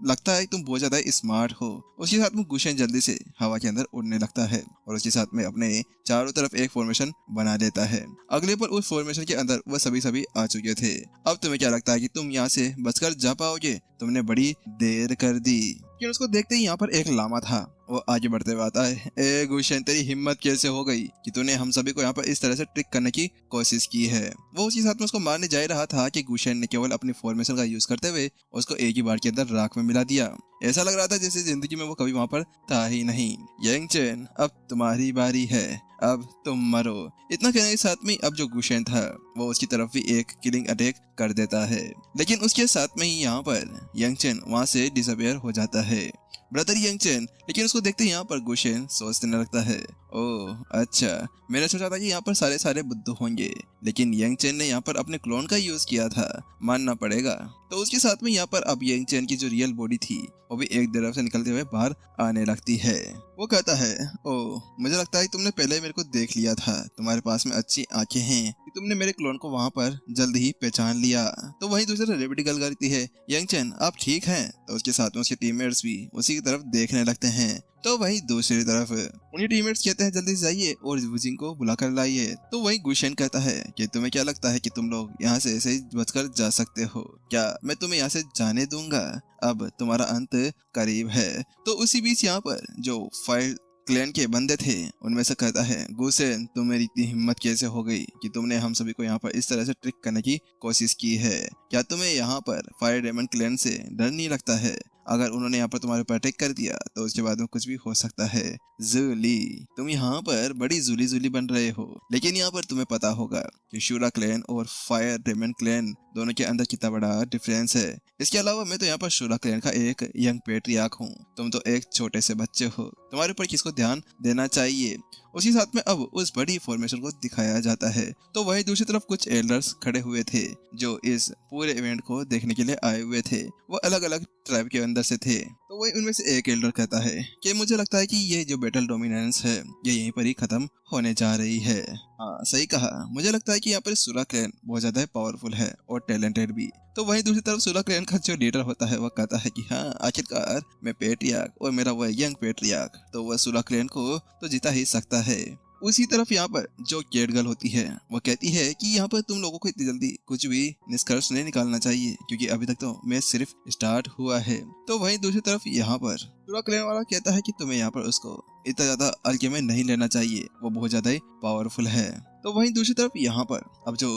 S1: लगता है तुम बहुत ज्यादा स्मार्ट हो। उसके साथ में गुशेन जल्दी से हवा के अंदर उड़ने लगता है और उसके साथ में अपने चारों तरफ एक फॉर्मेशन बना लेता है। अगले पर उस फॉर्मेशन के अंदर वह सभी आ चुके थे। अब तुम्हें क्या लगता है कि तुम यहाँ से बचकर जा पाओगे? तुमने बड़ी देर कर दी। लेकिन उसको देखते ही यहाँ पर एक लामा था, वो आगे बढ़ते हुए आता है। ए गुशेन, तेरी हिम्मत कैसे हो गई कि तूने हम सभी को यहाँ पर इस तरह से ट्रिक करने की कोशिश की है? वो उसके साथ में उसको मारने जा रहा था कि गुशेन ने केवल अपनी फॉर्मेशन का यूज करते हुए उसको एक ही बार के अंदर राख में मिला दिया। ऐसा लग रहा था जैसे जिंदगी में वो कभी वहाँ पर था ही नहीं। यंग चैन अब तुम्हारी बारी है, अब तुम मरो। इतना कहने के साथ में अब जो गुशेन था वो उसकी तरफ भी एक किलिंग अटैक कर देता है। लेकिन उसके साथ में ही यहाँ पर यंग चैन वहाँ से डिसअपियर हो जाता है। ब्रदर यंगचन। लेकिन उसको देखते ही यहाँ पर गुशेन सोचने लगता है, ओह अच्छा, मैंने सोचा था कि यहाँ पर सारे सारे बुद्धू होंगे, लेकिन यंगचन ने यहाँ पर अपने क्लोन का यूज किया था, मानना पड़ेगा। तो उसके साथ में यहाँ पर अब यंगचन की जो रियल बॉडी थी वो भी एक तरफ से निकलते हुए बाहर आने लगती है। वो कहता है, ओह मुझे लगता है तुमने पहले मेरे को देख लिया था, तुम्हारे पास में अच्छी आंखें हैं कि तुमने मेरे क्लोन को वहाँ पर जल्द ही पहचान लिया। तो वहीं दूसरा रेबिट गर्ल करती है, यंगचन आप ठीक हैं? तो उसके साथ में उसके टीममेट्स भी उसी की तरफ देखने लगते हैं। तो वहीं दूसरी तरफ उन्हीं टीममेट्स कहते हैं जल्दी से जाइए और वुजिंग को बुला कर लाइए। तो वहीं गुशेन कहता है कि तुम्हें क्या लगता है कि तुम लोग यहाँ से ऐसे ही बचकर जा सकते हो क्या? मैं तुम्हें यहाँ से जाने दूंगा, अब तुम्हारा अंत करीब है। तो उसी बीच यहाँ पर जो फायर क्लैन के बंदे थे उनमें से कहता है, गुशेन तुम मेरी इतनी हिम्मत कैसे हो गई कि तुमने हम सभी को यहाँ पर इस तरह से ट्रिक करने की कोशिश की है? क्या तुम्हें यहाँ पर फायर डेमन क्लैन से डर नहीं लगता है? अगर उन्होंने यहाँ पर तुम्हारे ऊपर अटैक कर दिया तो उसके बाद में कुछ भी हो सकता है। जूली तुम यहाँ पर बड़ी जूली जूली बन रहे हो, लेकिन यहाँ पर तुम्हें पता होगा कि शूरा क्लैन और फायर डेमन क्लैन दोनों के अंदर कितना बड़ा डिफरेंस है। इसके अलावा मैं तो यहाँ पर शूरा क्लैन का एक यंग पेट्रियार्क हूँ, तुम तो एक छोटे से बच्चे हो, तुम्हारे ऊपर किसको ध्यान देना चाहिए। उसी साथ में अब उस बड़ी फॉर्मेशन को दिखाया जाता है। तो वहीं दूसरी तरफ कुछ एल्डर्स खड़े हुए थे जो इस पूरे इवेंट को देखने के लिए आए हुए थे। वो अलग अलग ट्राइब के अंदर से थे। तो वही उनमें से एक एल्डर कहता है कि मुझे लगता है कि ये जो बैटल डोमिनेंस है ये यहीं पर ही खत्म होने जा रही है। हाँ सही कहा, मुझे लगता है कि यहाँ पर सूरा क्लैन बहुत ज्यादा पावरफुल है और टैलेंटेड भी। तो वहीं दूसरी तरफ सूरा क्लैन का जो लीडर होता है वो कहता है कि हाँ आखिरकार मैं पेट्रियार्क और मेरा वह यंग पेट्रियार्क, तो वह सूरा क्लैन को तो जिता ही सकता है। उसी तरफ यहाँ पर जो कैट गर्ल होती है वो कहती है कि यहाँ पर तुम लोगों को इतनी जल्दी कुछ भी निष्कर्ष नहीं निकालना चाहिए क्योंकि अभी तक तो मैच सिर्फ स्टार्ट हुआ है। तो वहीं दूसरी तरफ यहाँ पर सूरा क्लैन वाला कहता है कि तुम्हें यहाँ पर उसको इतना ज्यादा हल्के में नहीं लेना चाहिए, वो बहुत ज्यादा ही पावरफुल है। तो वहीं दूसरी तरफ यहाँ पर अब जो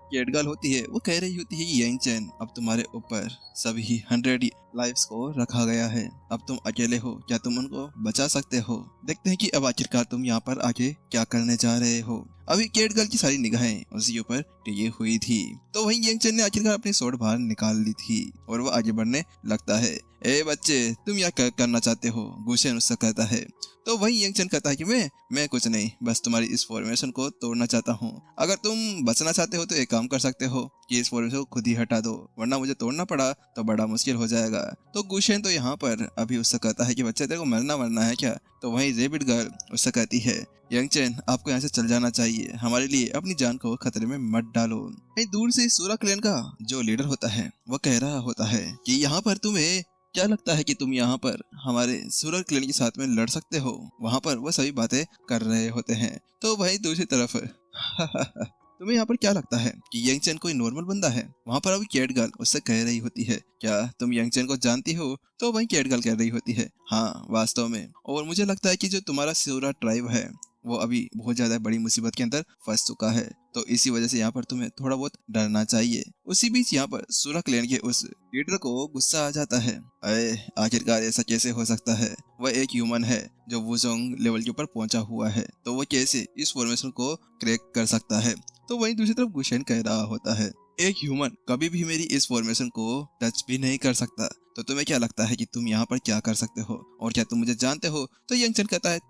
S1: कैट गर्ल होती है वो कह रही होती है कि यंगचन अब तुम्हारे ऊपर सभी 100 लाइफ्स को रखा गया है, अब तुम अकेले हो, क्या तुम उनको बचा सकते हो? देखते हैं कि अब आखिरकार तुम यहाँ पर आगे क्या करने जा रहे हो। अभी कैट गर्ल की सारी निगाहें उसी ऊपर टिकी हुई थी। तो वहीं यंगचन ने आखिरकार अपनी स्वॉर्ड बाहर निकाल ली थी और वो आगे बढ़ने लगता है। ए बच्चे तुम क्या करना चाहते हो? गुशेन उससे कहता है। तो वहीं यंगचन कहता है कि मैं कुछ नहीं, बस तुम्हारी इस फॉर्मेशन को तोड़ना चाहता हूँ। अगर तुम बचना चाहते हो तो एक काम कर सकते हो कि इस फॉर्मेशन को खुद ही हटा दो, वरना मुझे तोड़ना पड़ा तो बड़ा मुश्किल हो जाएगा। तो गुशेन तो यहाँ पर अभी उससे कहता है कि बच्चे तेरे को मरना है क्या? तो वहीं रेबिट गर्ल उससे कहती है, यंगचन आपको यहाँ से चल जाना चाहिए, हमारे लिए अपनी जान को खतरे में मत डालो। दूर से सूरा क्लैन का जो लीडर होता है वो कह रहा होता है कि यहाँ पर तुम्हें क्या लगता है कि तुम यहाँ पर हमारे सूरा क्लैन के साथ में लड़ सकते हो? वहाँ पर वो सभी बातें कर रहे होते हैं। तो वहीं दूसरी तरफ तुम्हें यहाँ पर क्या लगता है कि यंगचन कोई नॉर्मल बंदा है? वहाँ पर अभी कैट गर्ल उससे कह रही होती है, क्या तुम यंगचन को जानती हो? तो वहीं कैट गर्ल कह रही होती है, हाँ वास्तव में, और मुझे लगता है कि जो तुम्हारा सूरा ट्राइब है वो अभी बहुत ज्यादा बड़ी मुसीबत के अंदर फंस चुका है, तो इसी वजह से यहाँ पर तुम्हें थोड़ा बहुत डरना चाहिए। उसी बीच यहाँ पर सूरा क्लैन के उस लीडर को गुस्सा आ जाता है, अरे आखिरकार ऐसा कैसे हो सकता है? वह एक ह्यूमन है जो वुजोंग लेवल के ऊपर पहुंचा हुआ है, तो वह कैसे इस फॉर्मेशन को क्रैक कर सकता है? तो वहीं दूसरी तरफ गुशेन कह रहा होता है, एक ह्यूमन कभी भी मेरी इस फॉर्मेशन को टच भी नहीं कर सकता, तो तुम्हें क्या लगता है कि तुम यहाँ पर क्या कर सकते हो और क्या तुम मुझे जानते हो? तो यंगचन कहता है,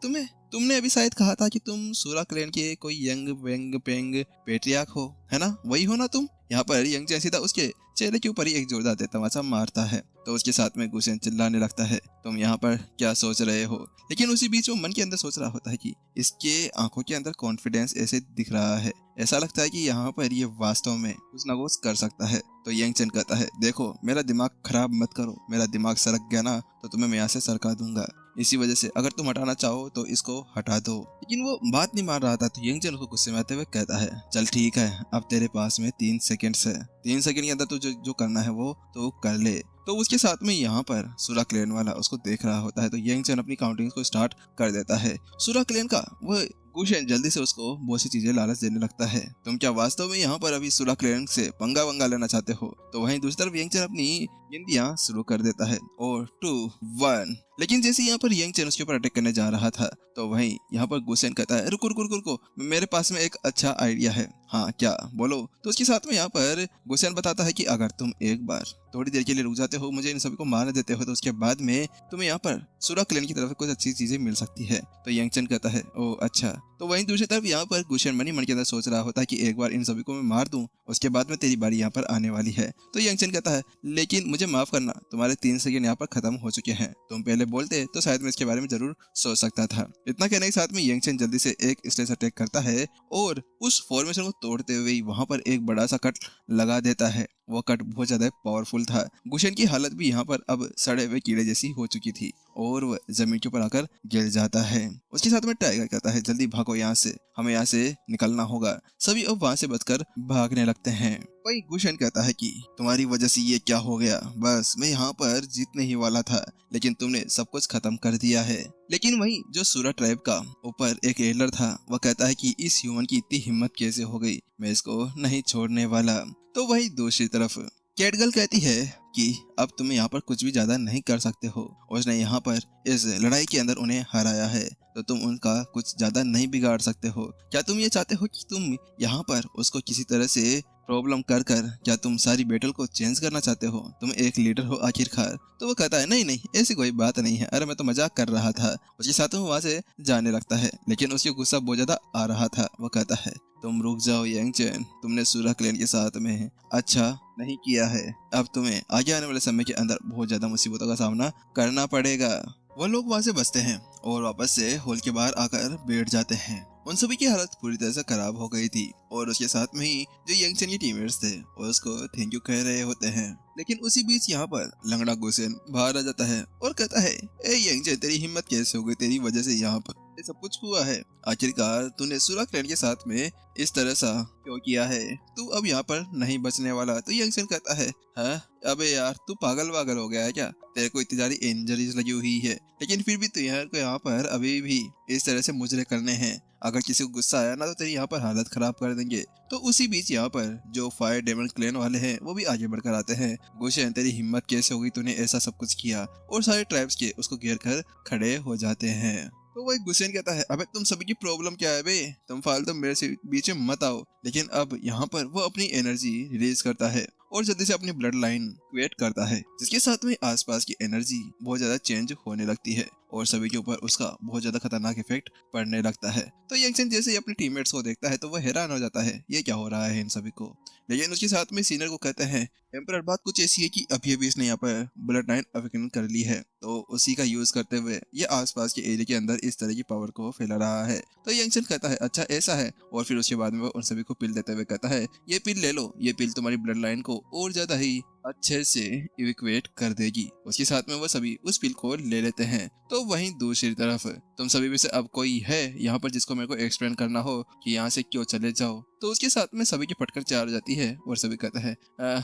S1: तुमने अभी शायद कहा था कि तुम सूरा क्लैन के कोई यंग वेंग पेंग पेट्रियार्क हो, है ना? वही हो ना तुम? यहाँ पर यंगचन सीधा उसके चेहरे के ऊपर ही एक जोरदार तमाचा मारता है। तो उसके साथ में गुशेन चिल्लाने लगता है, तुम यहाँ पर क्या सोच रहे हो? लेकिन उसी बीच वो मन के अंदर सोच रहा होता है कि इसके आंखों के अंदर कॉन्फिडेंस ऐसे दिख रहा है, ऐसा लगता है कि यहाँ पर ये वास्तव में कुछ ना कुछ कर सकता है। तो यंगचन कहता है, देखो मेरा दिमाग खराब मत करो, मेरा दिमाग सरक गया ना तो तुम्हें मैं यहाँ से सरका दूंगा, इसी वजह से अगर तुम हटाना चाहो तो इसको हटा दो। लेकिन वो बात नहीं मान रहा था। तो यंगचन उसको गुस्से में आते हुए कहता है, चल ठीक है, अब तेरे पास में 3 सेकंड्स है, 3 सेकंड के अंदर तो जो करना है वो तो कर ले। तो उसके साथ में यहाँ पर सूरा क्लैन वाला उसको देख रहा होता है। तो यंगचन अपनी काउंटिंग को स्टार्ट कर देता है। सूरा क्लैन का वो गुशेन जल्दी से उसको बहुत सी चीजें लालच देने लगता है, तुम क्या वास्तव में यहाँ पर अभी सूरा क्लैन से पंगा वंगा लेना चाहते हो? तो वहीं दूसरी तरफ यंगचन अपनी गिनतियां शुरू कर देता है और 2 1। लेकिन जैसे यहाँ पर यंग चैन उसके ऊपर अटैक करने जा रहा था तो वहीं यहाँ पर गुसेन कहता है रुको रुको रुको रुको, मेरे पास में एक अच्छा आइडिया है। हाँ क्या, बोलो। तो उसके साथ में यहाँ पर गुसेन बताता है कि अगर तुम एक बार थोड़ी देर के लिए रुक जाते हो, मुझे इन सभी को मारने देते हो, तो उसके बाद में तुम्हें यहाँ पर सुरा क्लैन की तरफ से कुछ अच्छी चीजें मिल सकती है। तो यंग चैन कहता है ओ अच्छा। तो वहीं दूसरी तरफ यहाँ पर गुसेन मनी मन के अंदर सोच रहा होता है कि एक बार इन सभी को मैं मार दूं, उसके बाद में तेरी बारी यहाँ पर आने वाली है। तो यंग चैन कहता है लेकिन मुझे माफ करना, तुम्हारे 3 सेकंड यहाँ पर खत्म हो चुके हैं, तुम पहले बोलते तो शायद मैं इसके बारे में जरूर सोच सकता था। इतना कहने के साथ में यंग चैन जल्दी से एक स्टेज अटैक करता है और उस फॉर्मेशन को तोड़ते हुए वहां पर एक बड़ा सा कट लगा देता है। वो कट बहुत ज्यादा पावरफुल था। गुशन की हालत भी यहाँ पर अब सड़े हुए कीड़े जैसी हो चुकी थी और वह जमीन के ऊपर आकर गिर जाता है। उसके साथ में टाइगर कहता है जल्दी भागो यहाँ से, हमें यहाँ से निकलना होगा। सभी अब वहाँ से बचकर भागने लगते हैं। वही गुशन कहता है कि तुम्हारी वजह से ये क्या हो गया, बस मैं यहाँ पर जीतने ही वाला था लेकिन तुमने सब कुछ खत्म कर दिया है। लेकिन वही जो सूरा ट्राइब का ऊपर एक एल्डर था वह कहता है कि इस ह्यूमन की इतनी हिम्मत कैसे हो गई, मैं इसको नहीं छोड़ने वाला। तो वही दूसरी तरफ कैटगर्ल कहती है कि अब तुम यहाँ पर कुछ भी ज्यादा नहीं कर सकते हो, उसने यहाँ पर इस लड़ाई के अंदर उन्हें हराया है तो तुम उनका कुछ ज्यादा नहीं बिगाड़ सकते हो। क्या तुम ये चाहते हो कि तुम यहाँ पर उसको किसी तरह से प्रॉब्लम कर क्या तुम सारी बैटल को चेंज करना चाहते हो, तुम एक लीडर हो आखिरकार। तो वो कहता है नहीं नहीं ऐसी कोई बात नहीं है, अरे मैं तो मजाक कर रहा था। उसके साथ में वहाँ से जाने लगता है लेकिन उसकी गुस्सा बहुत ज्यादा आ रहा था। वो कहता है तुम रुक जाओ यंग चैन, तुमने सूरा क्लैन के साथ में अच्छा नहीं किया है, अब तुम्हें आगे आने वाले समय के अंदर बहुत ज्यादा मुसीबतों का सामना करना पड़ेगा। वो लोग वहाँ से बचते हैं और वापस से हॉल के बाहर आकर बैठ जाते हैं। उन सभी की हालत पूरी तरह से खराब हो गई थी और उसके साथ में ही जो यंग चैन के टीममेट्स थे वो उसको थैंक यू कह रहे होते हैं। लेकिन उसी बीच यहाँ पर लंगड़ा गुसेन बाहर आ जाता है और कहता है ए यंग चैन, तेरी हिम्मत कैसे हो गई, तेरी वजह से यहाँ पर ये सब कुछ हुआ है, आखिरकार तूने सूरा क्लैन के साथ में इस तरह सा क्यों किया है, तू अब यहाँ पर नहीं बचने वाला। तो यंग चैन कहता है हाँ अबे यार तू पागल वागल हो गया है क्या, तेरे को इतनी सारी इंजरीज लगी हुई है लेकिन फिर भी तू यहाँ पर अभी भी इस तरह से मुजरे करने हैं, अगर किसी को गुस्सा आया ना तो तेरी यहाँ पर हालत खराब कर देंगे। तो उसी बीच यहाँ पर जो फायर डेमन क्लैन वाले हैं वो भी आगे बढ़कर आते हैं। गुशन, तेरी हिम्मत कैसे होगी, तूने ऐसा सब कुछ किया, और सारे ट्राइब्स के उसको घेर कर खड़े हो जाते हैं। तो वही गुसेन कहता है अबे तुम सभी की प्रॉब्लम क्या है बे, तुम फालतू मेरे से बीच में मत आओ। लेकिन अब यहाँ पर वो अपनी एनर्जी रिलीज करता है और जल्दी से अपनी ब्लड लाइन क्रिएट करता है जिसके साथ में आसपास की एनर्जी बहुत ज्यादा चेंज होने लगती है और सभी के ऊपर उसका बहुत ज्यादा खतरनाक इफेक्ट पड़ने लगता है। तो यंग चैन जैसे ही अपने टीममेट्स को देखता है तो वह हैरान हो जाता है ये क्या हो रहा है इन सभी को। लेकिन उसके साथ में सीनियर को कहते हैं एम्परर, बात कुछ ऐसी है कि अभी अभी इसने यहाँ पर ब्लड लाइन अवेकन कर ली है तो उसी का यूज करते हुए ये आसपास के एरिया के अंदर इस तरह की पावर को फैला रहा है। तो यंग चैन कहता है अच्छा ऐसा है, और फिर उसके बाद में वो उन सभी को पिल देते हुए कहता है ये पिल ले लो, ये पिल तुम्हारी ब्लड लाइन को और ज्यादा ही अच्छे से इवैक्यूएट कर देगी। उसके साथ में वो सभी उस पिल को ले लेते हैं। तो वहीं दूसरी तरफ तुम सभी में से अब कोई है यहाँ पर जिसको मेरे को एक्सप्लेन करना हो कि यहाँ से क्यों चले जाओ। तो उसके साथ में सभी की फटकर चार जाती है और सभी कहते हैं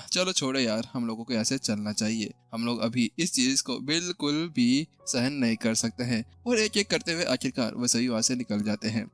S1: चलो छोड़ो यार, हम लोगों को यहाँ से चलना चाहिए, हम लोग अभी इस चीज को बिल्कुल भी सहन नहीं कर सकते हैं। और एक एक करते हुए आखिरकार वो सभी वहाँ से निकल जाते हैं।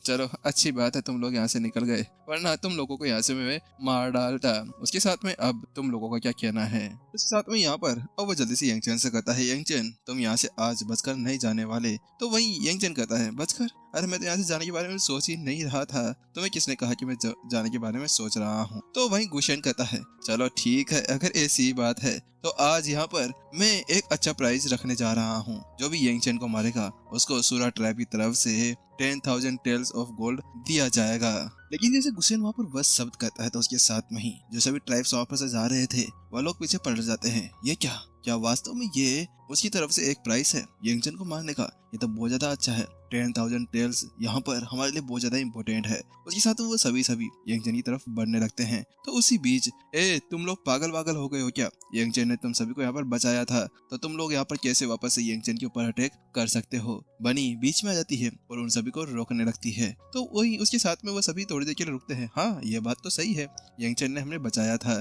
S1: चलो अच्छी बात है तुम लोग यहाँ से निकल गए, वरना तुम लोगों को यहाँ से मैं मार डालता। उसके साथ में अब तुम लोगों का क्या कहना है। उसके साथ में यहाँ पर अब वो जल्दी से यंग चैन से कहता है यंग चैन तुम यहाँ से आज बचकर नहीं जाने वाले। तो वही यंग चैन कहता है बचकर, अरे मैं तो यहाँ से जाने के बारे में सोच ही नहीं रहा था, तुम्हें किसने कहा कि मैं जाने के बारे में सोच रहा हूँ। तो वहीं गुशन कहता है चलो ठीक है, अगर ऐसी बात है तो आज यहाँ पर मैं एक अच्छा प्राइज रखने जा रहा हूँ, जो भी यंग चैन को मारेगा उसको सूरा ट्राइब की तरफ से 10,000 टेल्स ऑफ गोल्ड दिया जाएगा। लेकिन जैसे गुसेन वहाँ पर वह शब्द कहता है तो उसके साथ में ही जो सभी ट्राइब्स वहाँ पर से जा रहे थे वह लोग पीछे पलट जाते हैं। ये क्या वास्तव में ये उसकी तरफ से एक प्राइस है यंग चैन को मारने का, ये तो बहुत ज्यादा अच्छा है। 10,000 टेल्स यहाँ पर हमारे लिए बहुत ज्यादा इम्पोर्टेंट है। उसके साथ वो सभी यंग चैन की तरफ बढ़ने लगते हैं। तो उसी बीच तुम लोग पागल वागल हो गए हो क्या, यंग चैन ने तुम सभी को यहाँ पर बचाया था तो तुम लोग यहाँ पर कैसे वापस से यंग चैन के ऊपर अटैक कर सकते हो। बनी बीच में आ जाती है और उन सभी को रोकने लगती है। तो वही उसके साथ में वो सभी थोड़ी देर के लिए रुकते हैं। हाँ ये बात तो सही है, यंग चैन ने हमें बचाया था,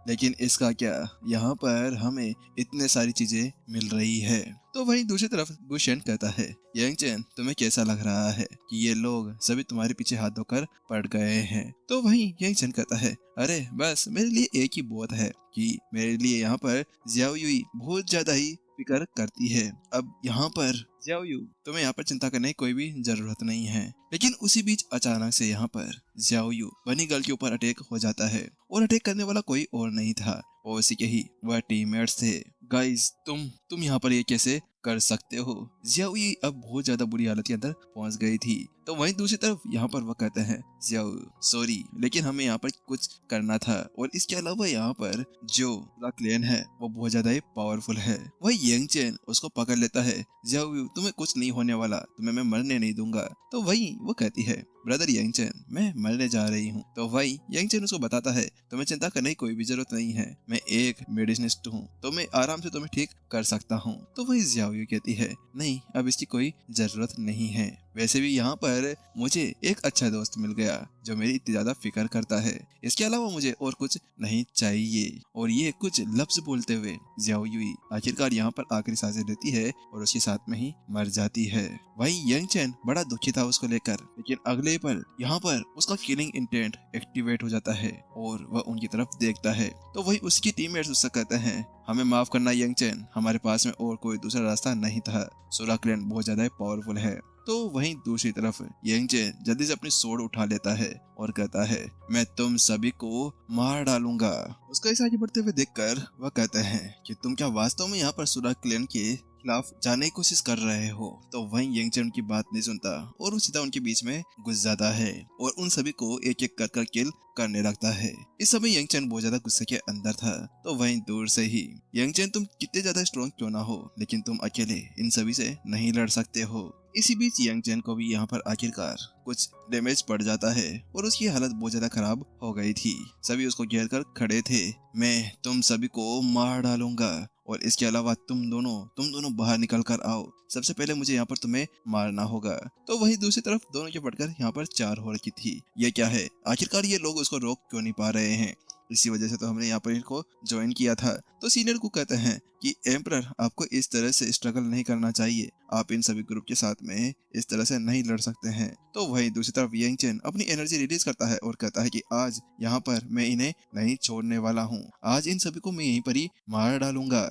S1: लेकिन इसका क्या, यहाँ पर हमें इतने सारी चीजें मिल रही है। तो वहीं दूसरी तरफ गुशन कहता है, यंग चैन तुम्हें कैसा लग रहा है कि ये लोग सभी तुम्हारे पीछे हाथ धोकर पड़ गए हैं? तो वहीं यंग चैन कहता है, अरे बस मेरे लिए एक ही बहुत है कि मेरे लिए यहाँ पर जियाओ युई बहुत ज्यादा ही फिक्र करती है। अब यहाँ पर जियाओ यू, तुम्हें यहाँ पर चिंता करने की कोई भी जरूरत नहीं है। लेकिन उसी बीच अचानक से यहाँ पर जियाओ यू बनी गर्ल के ऊपर अटैक हो जाता है और अटैक करने वाला कोई और नहीं था, वो उसी के ही वह टीममेट्स थे। गाइस तुम यहाँ पर ये कैसे कर सकते हो? जियाओ यू अब बहुत ज्यादा बुरी हालत के अंदर पहुंच गई थी। तो वहीं दूसरी तरफ यहाँ पर वो कहते हैं, जियाओ सॉरी लेकिन हमें यहाँ पर कुछ करना था, और इसके अलावा यहाँ पर जो क्लेन है वो बहुत ज्यादा ही पावरफुल है। वह यंग चैन उसको पकड़ लेता है, जियाओ तुम्हें कुछ नहीं होने वाला, तुम्हें मैं मरने नहीं दूंगा। तो वही वो कहती है, ब्रदर यंग चैन मैं मरने जा रही हूँ। तो वही यंग चैन उसको बताता है, तुम्हें चिंता करने की कोई भी जरूरत नहीं है, मैं एक मेडिसिनिस्ट हूँ तो मैं आराम से तुम्हें ठीक कर सकता हूँ। तो वही जियाओ कहती है, नहीं अब इसकी कोई जरूरत नहीं है, वैसे भी यहाँ पर मुझे एक अच्छा दोस्त मिल गया जो मेरी इतनी ज्यादा फिक्र करता है, इसके अलावा मुझे और कुछ नहीं चाहिए। और ये कुछ लफ्ज बोलते हुए जियाओ युई आखिरकार यहाँ पर आखिरी सांसें लेती है और उसके साथ में ही मर जाती है। वहीं यंग चैन बड़ा दुखी था उसको लेकर, लेकिन अगले पल यहाँ पर उसका किलिंग इंटेंट एक्टिवेट हो जाता है और वह उनकी तरफ देखता है। तो वही उसकी टीममेट्स उससे कहते हैं, हमें माफ करना यंग चैन, हमारे पास में और कोई दूसरा रास्ता नहीं था, सोरा क्लैन बहुत ज्यादा पावरफुल है। तो वहीं दूसरी तरफ यंग चैन जल्दी से अपनी सोड उठा लेता है और कहता है, मैं तुम सभी को मार डालूंगा। उसका इस आगे बढ़ते हुए देखकर वह कहते हैं कि तुम क्या वास्तव में यहाँ पर सोरा क्लैन के खिलाफ जाने की कोशिश कर रहे हो? तो वहीं यंग चैन उनकी बात नहीं सुनता और वो सीधा उनके बीच में घुस जाता है और उन सभी को एक एक कर किल करने लगता है। इस समय यंग चैन बहुत ज्यादा गुस्से के अंदर था। तो वहीं दूर से ही, यंग चैन तुम कितने ज्यादा स्ट्रॉन्ग क्यों ना हो, लेकिन तुम अकेले इन सभी से नहीं लड़ सकते हो। इसी बीच यंग चैन को भी यहाँ पर आखिरकार कुछ डैमेज पड़ जाता है और उसकी हालत बहुत ज्यादा खराब हो गई थी। सभी उसको घेर कर खड़े थे, मैं तुम सभी को मार डालूंगा और इसके अलावा तुम दोनों बाहर निकल कर आओ, सबसे पहले मुझे यहाँ पर तुम्हें मारना होगा। तो वही दूसरी तरफ दोनों के पटकर यहाँ पर 4 हो रखी थी। ये क्या है, आखिरकार ये लोग उसको रोक क्यों नहीं पा रहे हैं? इसी वजह से तो हमने यहाँ पर इनको ज्वाइन किया था। तो सीनियर को कहते हैं कि एम्परर आपको इस तरह से स्ट्रगल नहीं करना चाहिए, आप इन सभी ग्रुप के साथ में इस तरह से नहीं लड़ सकते हैं। तो वहीं दूसरी तरफ यंग चैन अपनी एनर्जी रिलीज करता है और कहता है कि आज यहाँ पर मैं इन्हें नहीं छोड़ने वाला हूँ, आज इन सभी को मैं यहीं पर ही मार डालूंगा।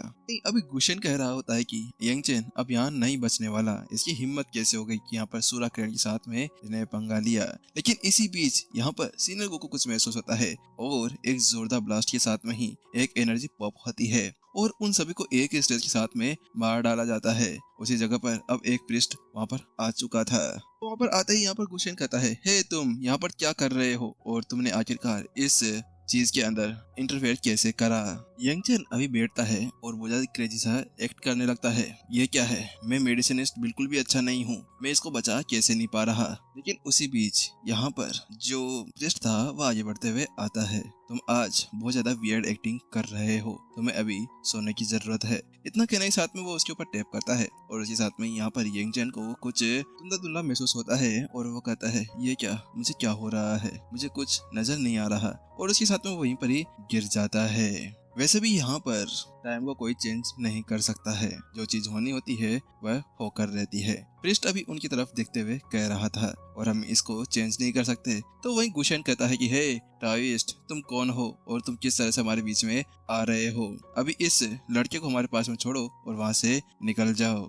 S1: अभी गुशन कह रहा होता है कि यंग चैन अब यहाँ नहीं बचने वाला, इसकी हिम्मत कैसे हो गई कि यहाँ पर सूरा किरण के साथ में इन्हें पंगा लिया। लेकिन इसी बीच यहाँ पर सीनियर को कुछ महसूस होता है और एक जोरदार ब्लास्ट के साथ में ही एक एनर्जी पॉप होती है और उन सभी को एक ही स्टेज के साथ में मार डाला जाता है। उसी जगह पर अब एक प्रिस्ट वहाँ पर आ चुका था। तो वहाँ पर आते ही यहाँ पर गुशन कहता है, हे तुम यहाँ पर क्या कर रहे हो और तुमने आखिरकार इस चीज के अंदर इंटरफेयर कैसे करा? यंग चैन अभी बैठता है और वो ज्यादा क्रेजी सा एक्ट करने लगता है, ये क्या है, मैं मेडिसिनिस्ट बिल्कुल भी अच्छा नहीं हूँ, मैं इसको बचा कैसे नहीं पा रहा। लेकिन उसी बीच यहाँ पर जो प्रिस्ट था वो आगे बढ़ते हुए आता है, तुम आज बहुत ज्यादा वियर्ड एक्टिंग कर रहे हो, तुम्हें अभी सोने की जरूरत है। इतना कहने के साथ में वो उसके ऊपर टैप करता है और उसी साथ में यहाँ पर यंग चैन को कुछ धुंधला धुंधला महसूस होता है और वो कहता है, ये क्या, मुझे क्या हो रहा है, मुझे कुछ नजर नहीं आ रहा, और उसके साथ में वहीं पर ही गिर जाता है। वैसे भी यहाँ पर टाइम को कोई चेंज नहीं कर सकता है, जो चीज होनी होती है वह होकर रहती है। प्रिस्ट अभी उनकी तरफ देखते हुए कह रहा था और हम इसको चेंज नहीं कर सकते। तो वहीं गुशन कहता है कि हे टाओइस्ट, तुम कौन हो और तुम किस तरह से हमारे बीच में आ रहे हो? अभी इस लड़के को हमारे पास में छोड़ो और वहाँ से निकल जाओ।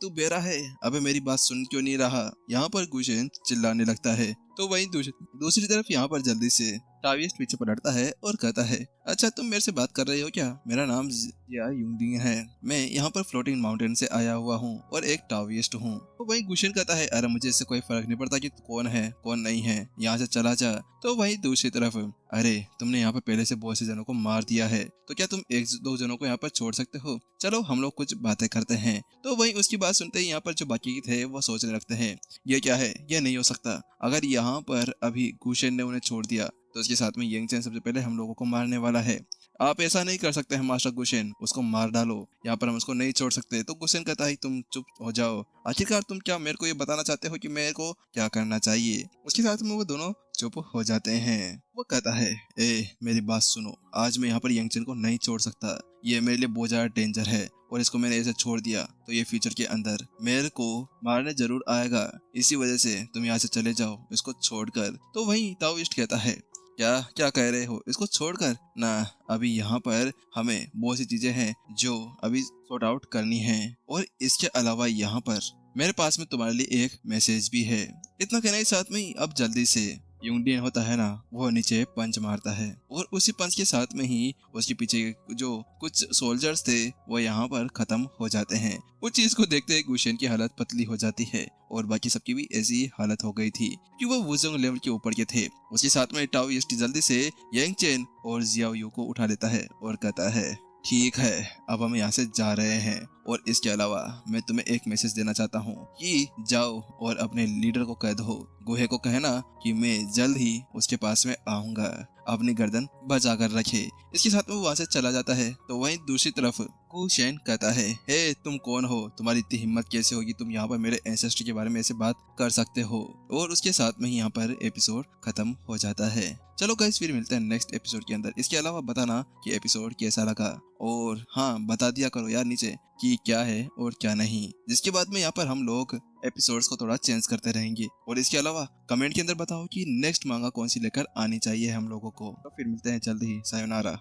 S1: तू बेरा है, अबे मेरी बात सुन क्यों नहीं रहा? यहाँ पर गुशन चिल्लाने लगता है। तो वहीं दूसरी तरफ यहाँ पर जल्दी से टाओइस्ट पीछे पलटता है और कहता है, अच्छा तुम मेरे से बात कर रहे हो क्या? मेरा नाम जिया युंगडिंग है, मैं यहाँ पर फ्लोटिंग माउंटेन से आया हुआ हूँ और एक टाओइस्ट हूँ। तो वहीं गुशन कहता है, अरे मुझे इससे कोई फर्क नहीं पड़ता कि तू कौन है कौन नहीं है, यहाँ से चला जा। तो वहीं दूसरी तरफ, अरे तुमने यहाँ पर पहले से बहुत से जनों को मार दिया है, तो क्या तुम 1-2 जनों को यहाँ पर छोड़ सकते हो? चलो हम लोग कुछ बातें करते हैं। तो वहीं उसकी बात सुनते ही यहाँ पर जो बाकी थे वो सोचने लगते हैं, ये क्या है, ये नहीं हो सकता। अगर यहाँ पर अभी गुशन ने उन्हें छोड़ दिया तो उसके साथ में यंग चैन सबसे पहले हम लोगों को मारने वाला है। आप ऐसा नहीं कर सकते हैं मास्टर गुशन, उसको मार डालो, यहाँ पर हम उसको नहीं छोड़ सकते। तो गुशन कहता है, तुम चुप हो जाओ, आखिरकार तुम क्या मेरे को ये बताना चाहते हो कि मेरे को क्या करना चाहिए? उसके साथ में वो दोनों चुप हो जाते हैं। वो कहता है, ए मेरी बात सुनो, आज मैं यहाँ पर यंग चैन को नहीं छोड़ सकता, ये मेरे लिए बहुत ज्यादा डेंजर है और इसको मैंने ऐसे छोड़ दिया तो ये फ्यूचर के अंदर मेरे को मारने जरूर आएगा, इसी वजह से तुम यहाँ से चले जाओ इसको छोड़कर। तो वहीं ताओइस्ट कहता है क्या क्या कह रहे हो, इसको छोड़कर ना, अभी यहाँ पर हमें बहुत सी चीजें हैं जो अभी सॉर्ट आउट करनी है, और इसके अलावा यहाँ पर मेरे पास में तुम्हारे लिए एक मैसेज भी है। इतना कहने के साथ में ही अब जल्दी से यूंगडियन होता है ना, वो नीचे पंच मारता है और उसी पंच के साथ में ही उसके पीछे जो कुछ सोल्जर्स थे वो यहाँ पर खत्म हो जाते हैं। उस चीज को देखते ही गुशेन की हालत पतली हो जाती है और बाकी सबकी भी ऐसी हालत हो गई थी कि वो वुजोंग लेवल के ऊपर के थे। उसके साथ में ताओइस्ट जल्दी से यांग चेन और जियाओ यू को उठा लेता है और कहता है ठीक है, अब हम यहाँ से जा रहे हैं, और इसके अलावा मैं तुम्हें एक मैसेज देना चाहता हूँ कि जाओ और अपने लीडर को कह दो, गुहे को कहना कि मैं जल्द ही उसके पास में आऊंगा, अपनी गर्दन बचा कर रखे। इसके साथ में वो वहाँ से चला जाता है। तो वहीं दूसरी तरफ गुशेन कहता है हे तुम कौन हो, तुम्हारी इतनी हिम्मत कैसे होगी, तुम यहाँ पर मेरे एंसेस्टर के बारे में ऐसे बात कर सकते हो। और उसके साथ में ही यहाँ पर एपिसोड खत्म हो जाता है। चलो गाइस फिर मिलते हैं नेक्स्ट एपिसोड के अंदर। इसके अलावा बताना कि एपिसोड कैसा लगा, और हाँ बता दिया करो यार नीचे कि क्या है और क्या नहीं, जिसके बाद में यहाँ पर हम लोग एपिसोड्स को थोड़ा चेंज करते रहेंगे। और इसके अलावा कमेंट के अंदर बताओ कि नेक्स्ट मांगा कौन सी लेकर आनी चाहिए हम लोगों को। तो फिर मिलते हैं जल्द ही, सायोनारा।